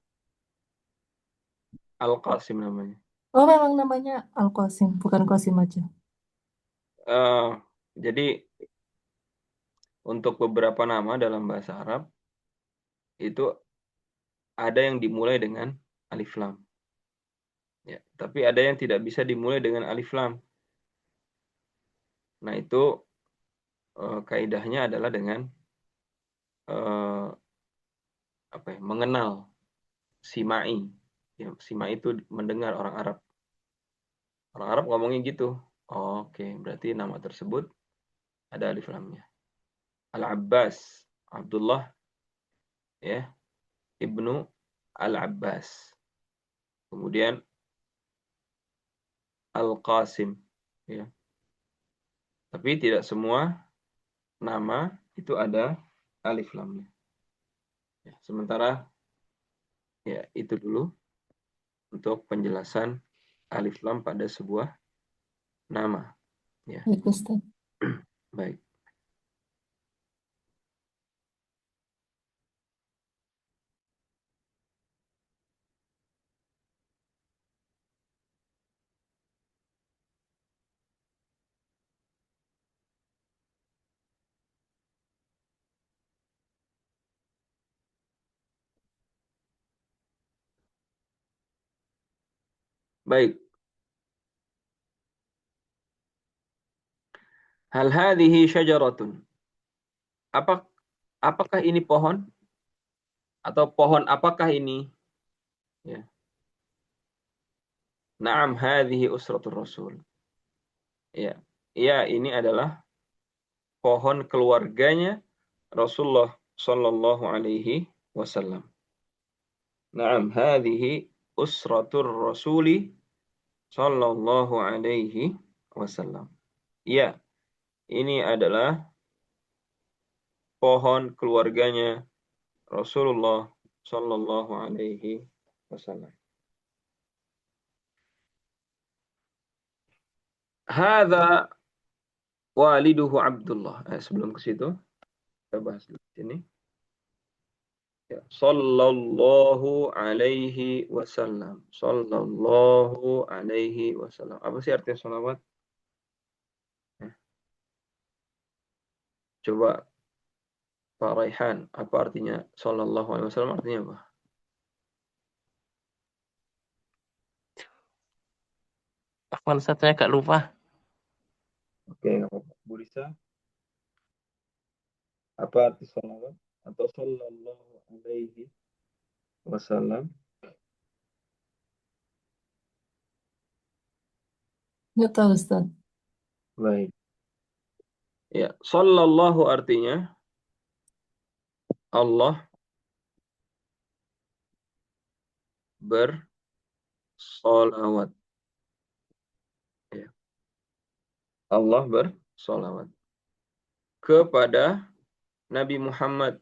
Al-Qasim namanya. Oh memang namanya Al-Qasim, bukan Qasim aja. Jadi untuk beberapa nama dalam bahasa Arab itu ada yang dimulai dengan alif lam. Ya, tapi ada yang tidak bisa dimulai dengan alif lam. Nah, itu kaidahnya adalah dengan mengenal simai. Ya, simai itu mendengar orang Arab. Orang Arab ngomongnya gitu. Oke, berarti nama tersebut ada alif lamnya. Al-Abbas, Abdullah, ya, ibnu Al-Abbas. Kemudian Al-Qasim, ya. Tapi tidak semua nama itu ada alif lamnya. Ya, sementara ya itu dulu untuk penjelasan alif lam pada sebuah nama. Ya, Baik, Ustaz. baik. Baik. Hal hadhihi syajaratun. Apakah ini pohon? Atau pohon apakah ini? Ya. Naam hadhihi usratul rasul. Ya. Ya, ini adalah pohon keluarganya Rasulullah sallallahu alaihi wasallam. Naam hadhihi usratul rasuli sallallahu alaihi wasallam. Ya, ini adalah pohon keluarganya Rasulullah sallallahu alaihi wasallam. Hadza waliduhu Abdullah. Sebelum ke situ, kita bahas dulu sini. Ya, sallallahu alaihi wasallam. Sallallahu alaihi wasallam. Apa sih artinya salawat? Ya. Coba Pak Raihan, apa artinya sallallahu alaihi wasallam? Artinya apa? Afwan, saya agak lupa. Oke, Bu Risa, apa arti salawat? Atau sallallahu alaihi wasallam? Nggak tahu, Ustaz. Baik. Ya, sallallahu artinya Allah bersolawat. Ya. Allah bersolawat kepada Nabi Muhammad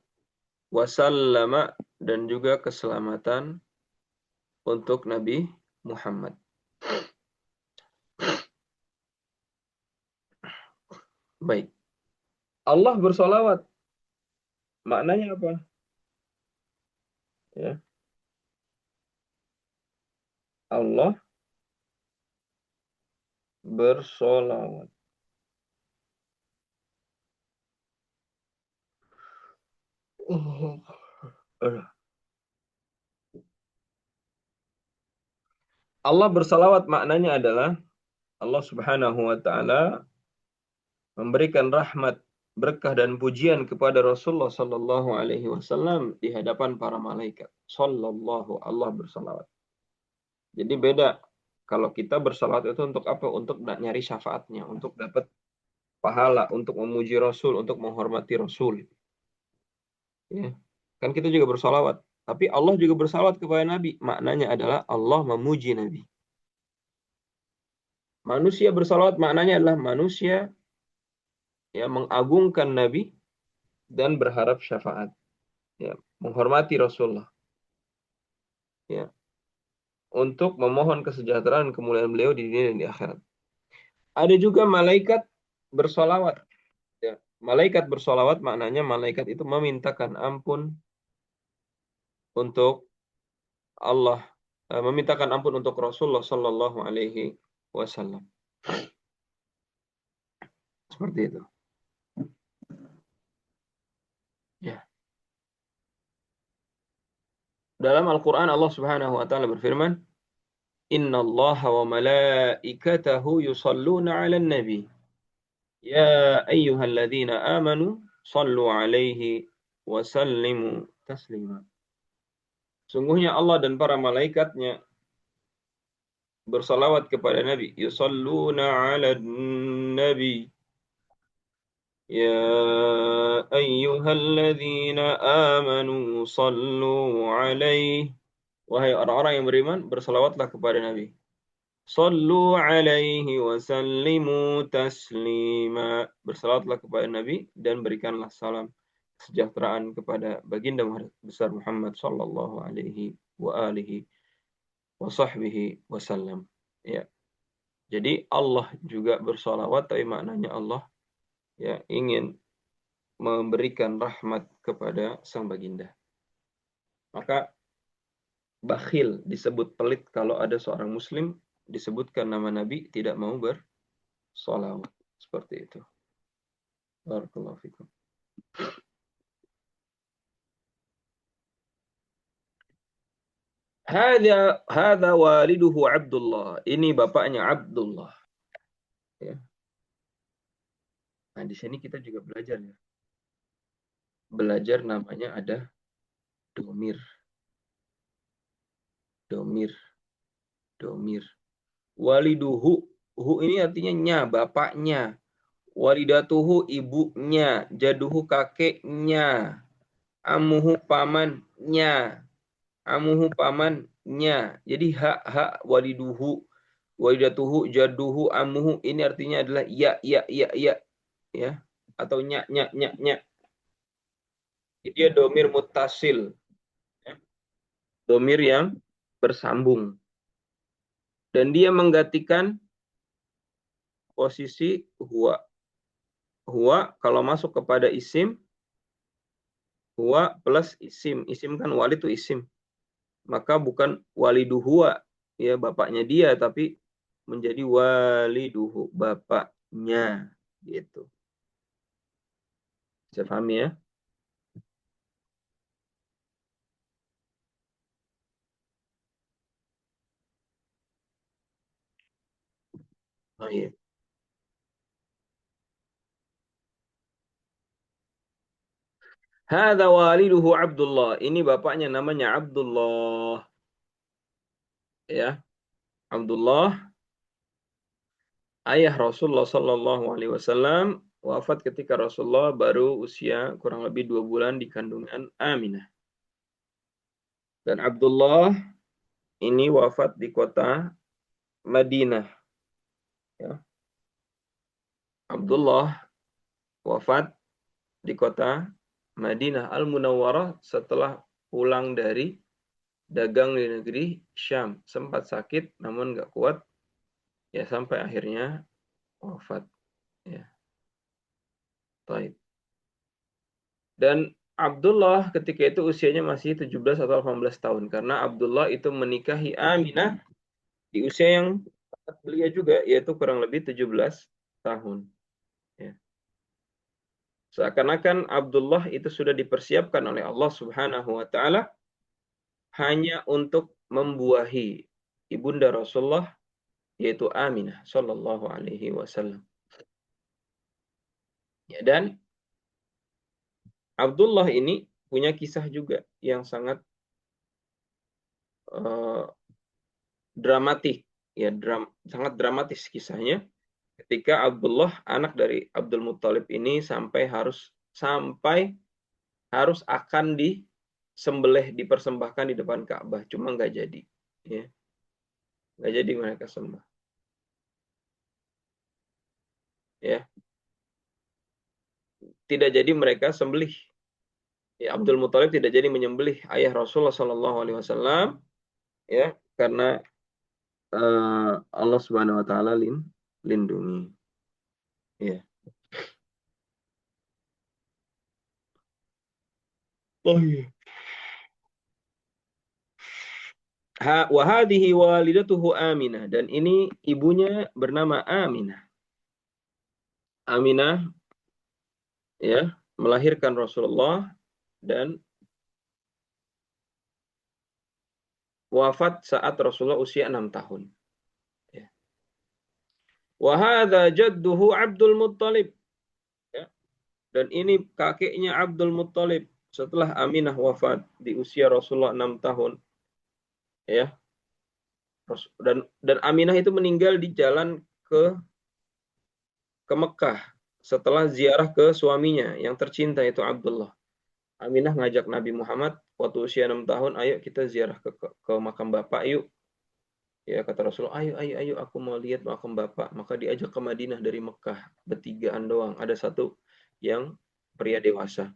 wasallama dan juga keselamatan untuk Nabi Muhammad. Baik. Allah bersolawat. Maknanya apa? Ya. Allah bersolawat. Allah bersalawat maknanya adalah Allah Subhanahu wa taala memberikan rahmat, berkah dan pujian kepada Rasulullah sallallahu alaihi wasallam di hadapan para malaikat. Sallallahu, Allah bersalawat. Jadi beda kalau kita bersalawat itu untuk apa? Untuk nyari syafaatnya, untuk dapat pahala, untuk memuji Rasul, untuk menghormati Rasul. Ya. Kan kita juga bersalawat. Tapi Allah juga bersalawat kepada Nabi. Maknanya adalah Allah memuji Nabi. Manusia bersalawat maknanya adalah manusia yang mengagungkan Nabi dan berharap syafaat. Ya, menghormati Rasulullah. Ya. Untuk memohon kesejahteraan dan kemuliaan beliau di dunia dan di akhirat. Ada juga malaikat bersolawat. Ya. Malaikat bersolawat maknanya malaikat itu memintakan ampun untuk Allah, memintakan ampun untuk Rasulullah sallallahu alaihi wasallam. Seperti itu. Ya. Dalam Al-Qur'an Allah Subhanahu wa taala berfirman, "Innallaha wa malaikatahu yusholluna 'alan nabi. Ya ayyuhalladzina amanu shallu 'alaihi wa sallimu taslima. Sungguhnya Allah dan para malaikatnya bersalawat kepada Nabi. Yusalluna 'alan nabi. Ya ayyuhalladzina amanu sallu 'alaihi. Wahai orang-orang yang beriman, bersalawatlah kepada Nabi. Sallu 'alaihi wa sallimu taslima. Bersalawatlah kepada Nabi dan berikanlah salam kesejahteraan kepada baginda besar Muhammad sallallahu alaihi wa alihi wa sahbihi wasallam. Ya. Jadi Allah juga bersalawat, tapi maknanya Allah ya ingin memberikan rahmat kepada sang baginda. Maka bakhil disebut pelit kalau ada seorang muslim disebutkan nama Nabi tidak mau bersalawat. Seperti itu. Barakallahu fikum. Hadza waliduhu Abdullah. Ini bapaknya Abdullah. Ya. Nah, di sini kita juga belajar ya. Belajar namanya ada domir. Domir. Waliduhu. Hu ini artinya nya, bapaknya. Walidatuhu ibunya. Jaduhu kakeknya. Amuhu pamannya. Amuhu pamannya. Jadi hak waliduhu, walidatuhu, jaduhu, amuhu ini artinya adalah ya atau nya. Jadi dia domir muttasil. Ya. Domir yang bersambung. Dan dia menggantikan posisi huwa. Huwa kalau masuk kepada isim, huwa plus isim. Isim kan walid itu isim. Maka bukan waliduhu ya bapaknya dia, tapi menjadi waliduhu, bapaknya gitu. Bisa pahami ya? Oh iya. Hadza waliduhu Abdullah. Ini bapaknya namanya Abdullah. Ya. Abdullah ayah Rasulullah sallallahu alaihi wasallam wafat ketika Rasulullah baru usia kurang lebih 2 bulan di kandungan Aminah. Dan Abdullah ini wafat di kota Madinah. Ya. Abdullah wafat di kota Madinah Al-Munawwarah setelah pulang dari dagang di negeri Syam. Sempat sakit namun nggak kuat. Ya sampai akhirnya wafat. Ya. Baik. Dan Abdullah ketika itu usianya masih 17 atau 18 tahun. Karena Abdullah itu menikahi Aminah di usia yang belia juga, yaitu kurang lebih 17 tahun. Ya. Seakan-akan Abdullah itu sudah dipersiapkan oleh Allah Subhanahu wa Ta'ala hanya untuk membuahi ibunda Rasulullah, yaitu Aminah sallallahu alaihi wasallam. Ya, dan Abdullah ini punya kisah juga yang sangat dramatik, ya sangat dramatis kisahnya. Ketika Abdullah anak dari Abdul Muttalib ini sampai harus akan disembelih, dipersembahkan di depan Ka'bah, cuma nggak jadi, ya nggak jadi mereka sembah, ya tidak jadi mereka sembelih. Ya, Abdul Muttalib tidak jadi menyembelih ayah Rasulullah Sallallahu Alaihi Wasallam, ya karena Allah Subhanahu Wa Taala lindungi. Ya. Oh iya. Wa hadhihi walidatuhu Aminah, dan ini ibunya bernama Aminah. Aminah ya melahirkan Rasulullah dan wafat saat Rasulullah usia 6 tahun. Ya. Wa hadza jadduhu Abdul Muttalib. Ya. Dan ini kakeknya Abdul Muttalib. setelah Aminah wafat di usia Rasulullah 6 tahun, ya. Dan Aminah itu meninggal di jalan ke Mekah setelah ziarah ke suaminya yang tercinta itu Abdullah. Aminah ngajak Nabi Muhammad waktu usia 6 tahun, ayo kita ziarah ke makam bapak yuk. Ya kata Rasulullah, ayo aku mau lihat makam bapak. Maka diajak ke Madinah dari Mekah, bertigaan doang. Ada satu yang pria dewasa.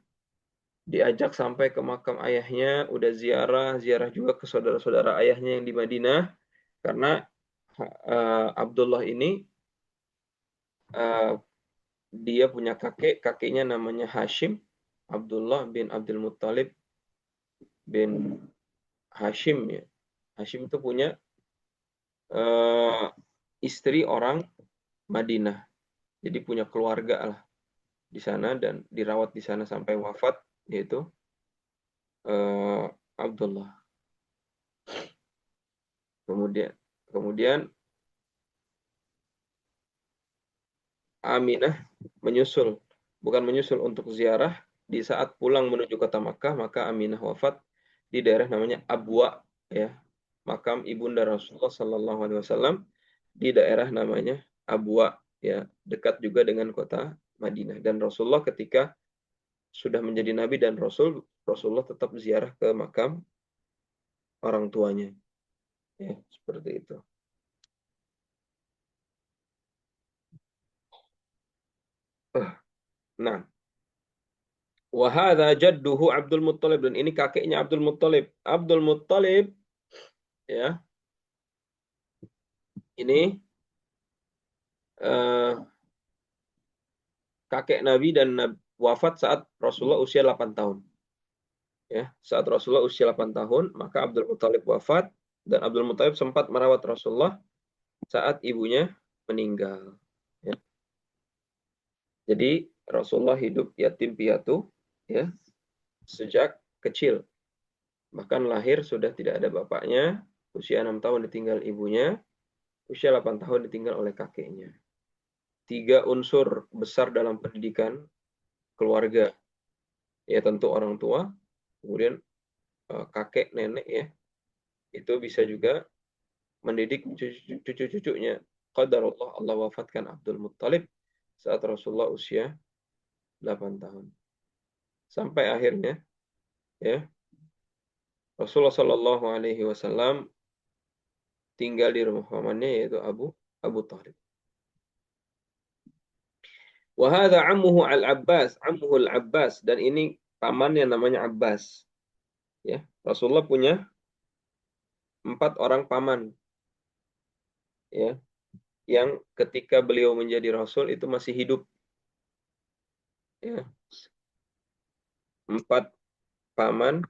Diajak sampai ke makam ayahnya, udah ziarah juga ke saudara-saudara ayahnya yang di Madinah. Karena Abdullah ini dia punya kakeknya namanya Hashim, Abdullah bin Abdul Muttalib bin Hashim ya. Hashim itu punya istri orang Madinah. Jadi punya keluarga lah di sana dan dirawat di sana sampai wafat, yaitu Abdullah. Kemudian Aminah bukan menyusul untuk ziarah. Di saat pulang menuju kota Makkah, maka Aminah wafat di daerah namanya Abwa, ya, makam ibunda Rasulullah Sallallahu Alaihi Wasallam di daerah namanya Abwa, ya, dekat juga dengan kota Madinah. Dan Rasulullah ketika sudah menjadi Nabi dan Rasulullah tetap ziarah ke makam orang tuanya, ya, seperti itu. Nah, wahada jadduhu Abdul Muttalib, dan ini kakeknya Abdul Muttalib. Abdul Muttalib, ya, ini kakek Nabi dan wafat saat Rasulullah usia 8 tahun. Ya, saat Rasulullah usia 8 tahun, maka Abdul Muttalib wafat dan Abdul Muttalib sempat merawat Rasulullah saat ibunya meninggal. Ya. Jadi Rasulullah hidup yatim piatu, ya, sejak kecil. Bahkan lahir sudah tidak ada bapaknya, usia 6 tahun ditinggal ibunya, usia 8 tahun ditinggal oleh kakeknya. 3 unsur besar dalam pendidikan keluarga, ya, tentu orang tua, kemudian kakek nenek, ya, itu bisa juga mendidik cucu-cucunya. Qadarullah, Allah wafatkan Abdul Muttalib saat Rasulullah usia 8 tahun. Sampai akhirnya, ya, Rasulullah Shallallahu Alaihi Wasallam tinggal di rumah pamannya, yaitu Abu Thalib. Wahada ammuhu al-Abbas, ammuhu al-Abbas, dan ini pamannya namanya Abbas. Ya, Rasulullah punya 4 orang paman, ya, yang ketika beliau menjadi Rasul itu masih hidup. Ya. 4 paman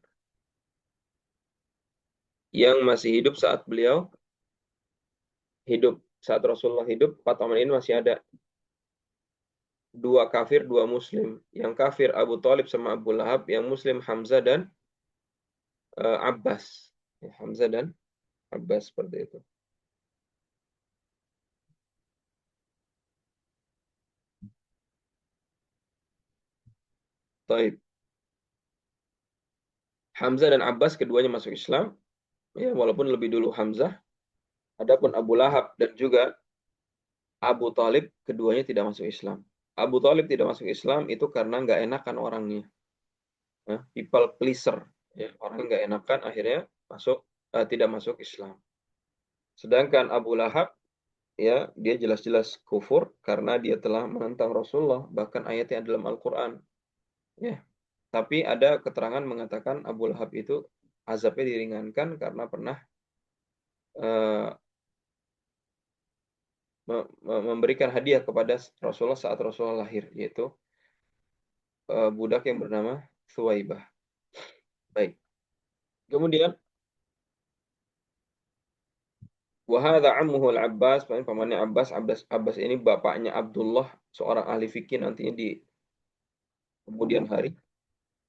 yang masih hidup saat beliau hidup. Saat Rasulullah hidup, 4 paman ini masih ada. 2 kafir, 2 muslim. Yang kafir Abu Thalib sama Abu Lahab, yang muslim Hamzah dan Abbas. Ya, Hamzah dan Abbas, seperti itu. Taib. Hamzah dan Abbas keduanya masuk Islam, ya, walaupun lebih dulu Hamzah. Adapun Abu Lahab dan juga Abu Thalib keduanya tidak masuk Islam. Abu Thalib tidak masuk Islam itu karena nggak enakan orangnya, people pleaser, ya, orang nggak enakan akhirnya tidak masuk Islam. Sedangkan Abu Lahab, ya, dia jelas-jelas kufur karena dia telah menentang Rasulullah, bahkan ayatnya dalam Al-Quran, ya. Tapi ada keterangan mengatakan Abu Lahab itu azabnya diringankan karena pernah memberikan hadiah kepada Rasulullah saat Rasulullah lahir, yaitu budak yang bernama Thuwaibah. Baik. Kemudian wahada ammuhu al-Abbas, pamannya Abbas. Abbas ini bapaknya Abdullah, seorang ahli fikih nantinya di kemudian hari.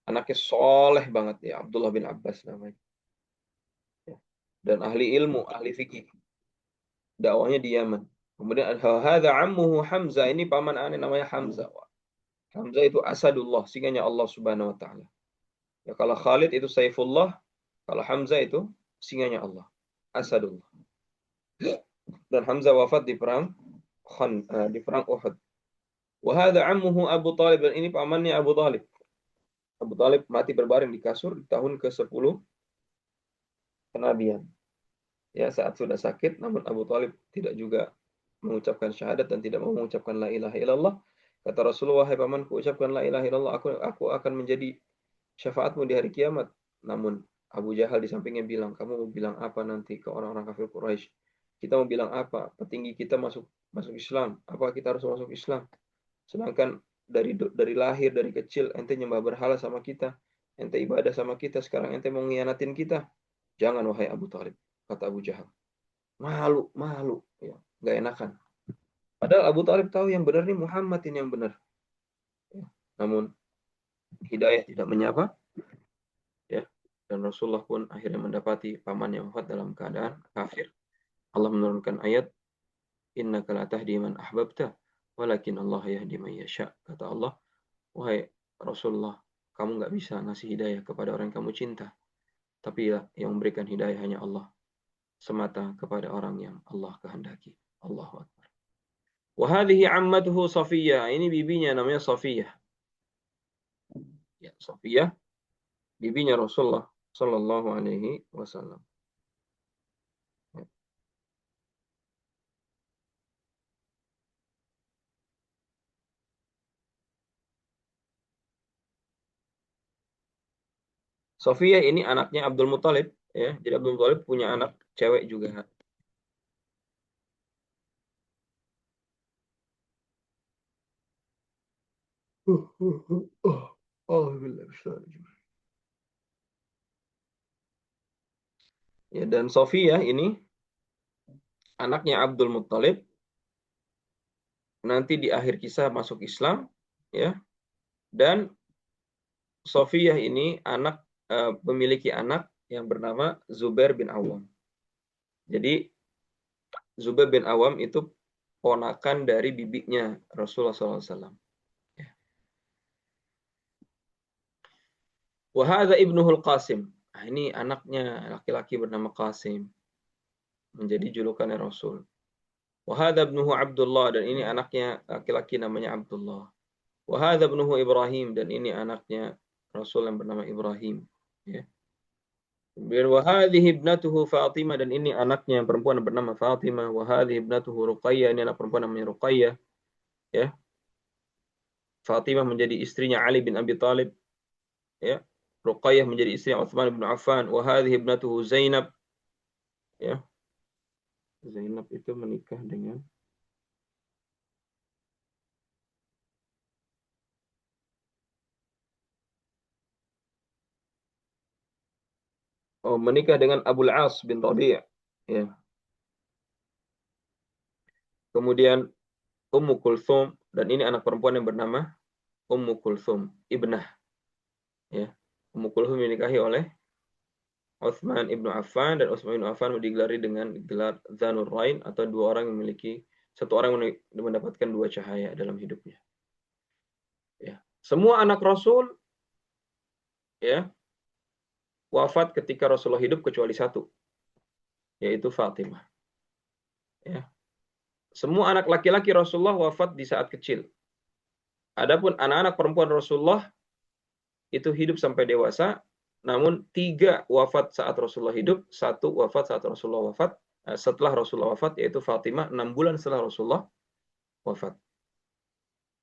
Anaknya soleh banget, ya, Abdullah bin Abbas namanya. Ya. Dan ahli ilmu, ahli fikih. Dakwahnya di Yaman. Kemudian hadza ammuhu Hamzah, ini paman aneh namanya Hamzah. Hamzah itu Asadullah, singanya Allah Subhanahu wa taala. Ya, kalau Khalid itu Saifullah, kalau Hamzah itu singanya Allah, Asadullah. Dan Hamzah wafat di perang Uhud. Wa hadza ammuhu Abu Talib, dan ini pamannya Abu Talib. Abu Talib mati berbaring di kasur di tahun ke-10 kenabian. Ya, saat sudah sakit, namun Abu Talib tidak juga mengucapkan syahadat dan tidak mau mengucapkan la ilaha illallah. Kata Rasulullah, "Wahai pamanku, ucapkan la ilaha illallah, aku akan menjadi syafaatmu di hari kiamat." Namun Abu Jahal di sampingnya bilang, "Kamu mau bilang apa nanti ke orang-orang kafir Quraisy? Kita mau bilang apa? Petinggi kita masuk Islam. Apa kita harus masuk Islam? Sedangkan dari lahir, dari kecil ente nyembah berhala sama kita, ente ibadah sama kita, sekarang ente mau ngianatin kita. Jangan wahai Abu Talib," kata Abu Jahal. Malu, ya, nggak enakan. Padahal Abu Talib tahu yang benar ini Muhammad ini yang benar. Ya. Namun hidayah tidak menyapa, ya. Dan Rasulullah pun akhirnya mendapati pamannya wafat dalam keadaan kafir. Allah menurunkan ayat, "Innaka la tahdi man ahbabta, walakin Allah yahdi man yasha." Kata Allah, "Wahai Rasulullah, kamu nggak bisa ngasih hidayah kepada orang yang kamu cinta, tapi ya, yang memberikan hidayah hanya Allah semata kepada orang yang Allah kehendaki." Allahu Akbar. Wa hadhihi ammatuhu Safiyah. Ini bibinya namanya Safiyah. Ya, Safiyah bibinya Rasulullah sallallahu alaihi wasallam. Safiyah ini anaknya Abdul Muthalib, ya. Jadi Abdul Muthalib punya anak cewek juga. Ya, dan Safiyah ini anaknya Abdul Muthalib, nanti di akhir kisah masuk Islam, ya. Dan Safiyah ini memiliki anak yang bernama Zubair bin Awam. Jadi Zubair bin Awam itu ponakan dari bibinya Rasulullah SAW. Wa hadza ibnuhul Qasim. Nah, ini anaknya laki-laki bernama Qasim, menjadi julukannya Rasul. Wa hadza ibnuhu Abdullah, dan ini anaknya laki-laki namanya Abdullah. Wa hadza ibnuhu Ibrahim, dan ini anaknya Rasul yang bernama Ibrahim, ya. Kemudian wa hadhihi ibnatuhu Fatimah, dan ini anaknya yang perempuan yang bernama Fatimah. Wa hadhihi ibnatuhu Ruqayyah, ini anak perempuan namanya Ruqayyah, ya. Fatimah menjadi istrinya Ali bin Abi Thalib, ya. Ruqayyah menjadi istri Utsman bin Affan. Wa hadhihi ibnatuhu Zainab, ya. Zainab itu menikah dengan Abul As bin Rabi', ya. Kemudian Ummu Kulthum, dan ini anak perempuan yang bernama Ummu Kulthum ibnah, ya. Ummu Kulthum dinikahi oleh Utsman ibnu Affan, dan Utsman ibnu Affan digelari dengan gelar Dzanur Rain, atau satu orang mendapatkan dua cahaya dalam hidupnya. Ya. Semua anak Rasul, ya, wafat ketika Rasulullah hidup kecuali satu, yaitu Fatimah. Ya. Semua anak laki-laki Rasulullah wafat di saat kecil. Adapun anak-anak perempuan Rasulullah itu hidup sampai dewasa, namun 3 wafat saat Rasulullah hidup, 1 wafat saat Rasulullah wafat, setelah Rasulullah wafat, yaitu Fatimah 6 bulan setelah Rasulullah wafat.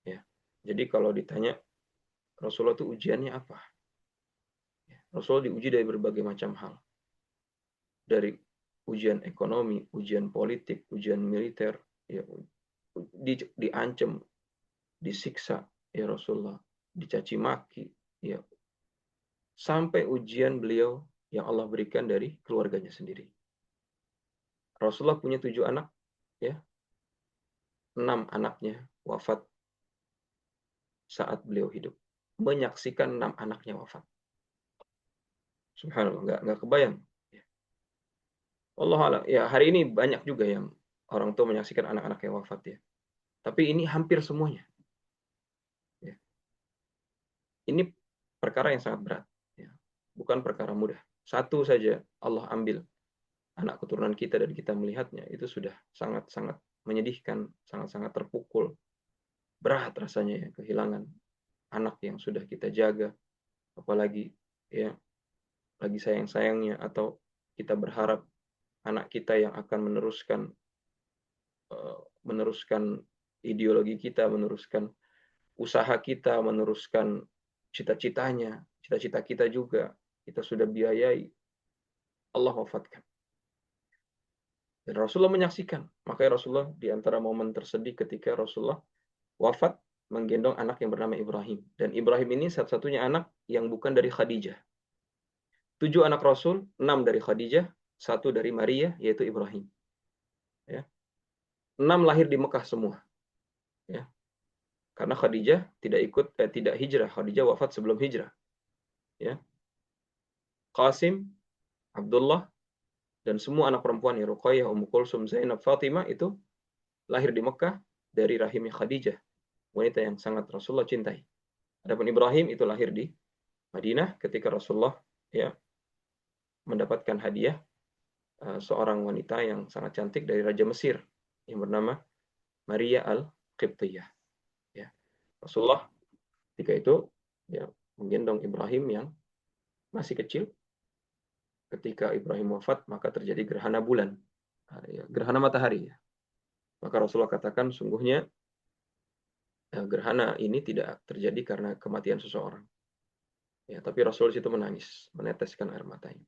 Ya. Jadi kalau ditanya Rasulullah itu ujiannya apa? Rasulullah diuji dari berbagai macam hal. Dari ujian ekonomi, ujian politik, ujian militer, ya, diancam, disiksa, ya Rasulullah, dicaci maki, ya, sampai ujian beliau yang Allah berikan dari keluarganya sendiri. Rasulullah punya 7 anak, ya. 6 anaknya wafat saat beliau hidup. Menyaksikan 6 anaknya wafat. Subhanallah, nggak kebayang. Allah alam, ya, hari ini banyak juga yang orang tua menyaksikan anak-anaknya wafat, ya. Tapi ini hampir semuanya. Ya. Ini perkara yang sangat berat. Ya. bukan perkara mudah. Satu saja Allah ambil anak keturunan kita dan kita melihatnya, itu sudah sangat-sangat menyedihkan, sangat-sangat terpukul. Berat rasanya ya kehilangan anak yang sudah kita jaga, apalagi ya lagi sayang-sayangnya, atau kita berharap anak kita yang akan meneruskan ideologi kita, meneruskan usaha kita, meneruskan cita-citanya, cita-cita kita juga, kita sudah biayai, Allah wafatkan. Dan Rasulullah menyaksikan. Makanya Rasulullah di antara momen tersedih ketika Rasulullah wafat menggendong anak yang bernama Ibrahim. Dan Ibrahim ini satu-satunya anak yang bukan dari Khadijah. 7 anak Rasul, 6 dari Khadijah, 1 dari Maria, yaitu Ibrahim. Ya. 6 lahir di Mekah semua. Ya. Karena Khadijah tidak hijrah. Khadijah wafat sebelum hijrah. Ya. Qasim, Abdullah, dan semua anak perempuan ya, Ruqayyah, Ummu Kulsum, Zainab, Fatimah itu lahir di Mekah dari rahimnya Khadijah, wanita yang sangat Rasulullah cintai. Adapun Ibrahim itu lahir di Madinah ketika Rasulullah ya mendapatkan hadiah seorang wanita yang sangat cantik dari Raja Mesir yang bernama Maria Al-Qibtiyah. Ya. Rasulullah ketika itu ya menggendong Ibrahim yang masih kecil. Ketika Ibrahim wafat, maka terjadi gerhana bulan, gerhana matahari. Maka Rasulullah katakan, sungguhnya gerhana ini tidak terjadi karena kematian seseorang. Ya, tapi Rasul itu menangis, meneteskan air matanya.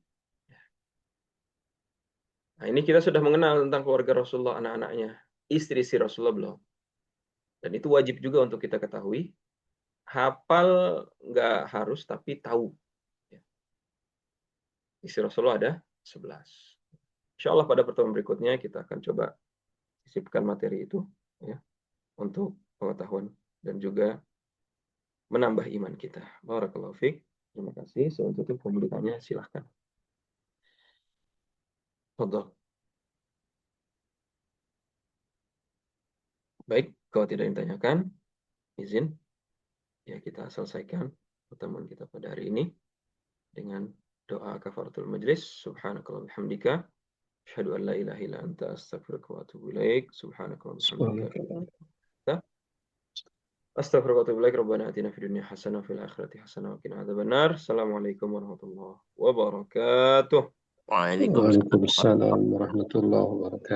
Nah, ini kita sudah mengenal tentang keluarga Rasulullah, anak-anaknya, istri-istri Rasulullah belum. Dan itu wajib juga untuk kita ketahui. Hafal nggak harus, tapi tahu. Istri Rasulullah ada 11. Insya Allah pada pertemuan berikutnya kita akan coba sisipkan materi itu ya, untuk pengetahuan dan juga menambah iman kita. Barakallahu fiik. Terima kasih. Sebelum tutup pemberitannya silahkan. Fadhal. Baik, kalau tidak ditanyakan, izin ya kita selesaikan pertemuan kita pada hari ini dengan doa kafaratul majlis. Subhanakallahumma bihamdika asyhadu an la ilaha illa anta astaghfiruka wa atubu ilaik. Subhanakallahumma bihamdika astaghfiruka wa atubu ilaik. Rabbana atina fid dunya hasanah wa fil akhirati hasanah wa qina adzabannar. Assalamualaikum warahmatullahi wabarakatuh. Waalaikumsalam. Waalaikumsalam warahmatullahi wabarakatuh.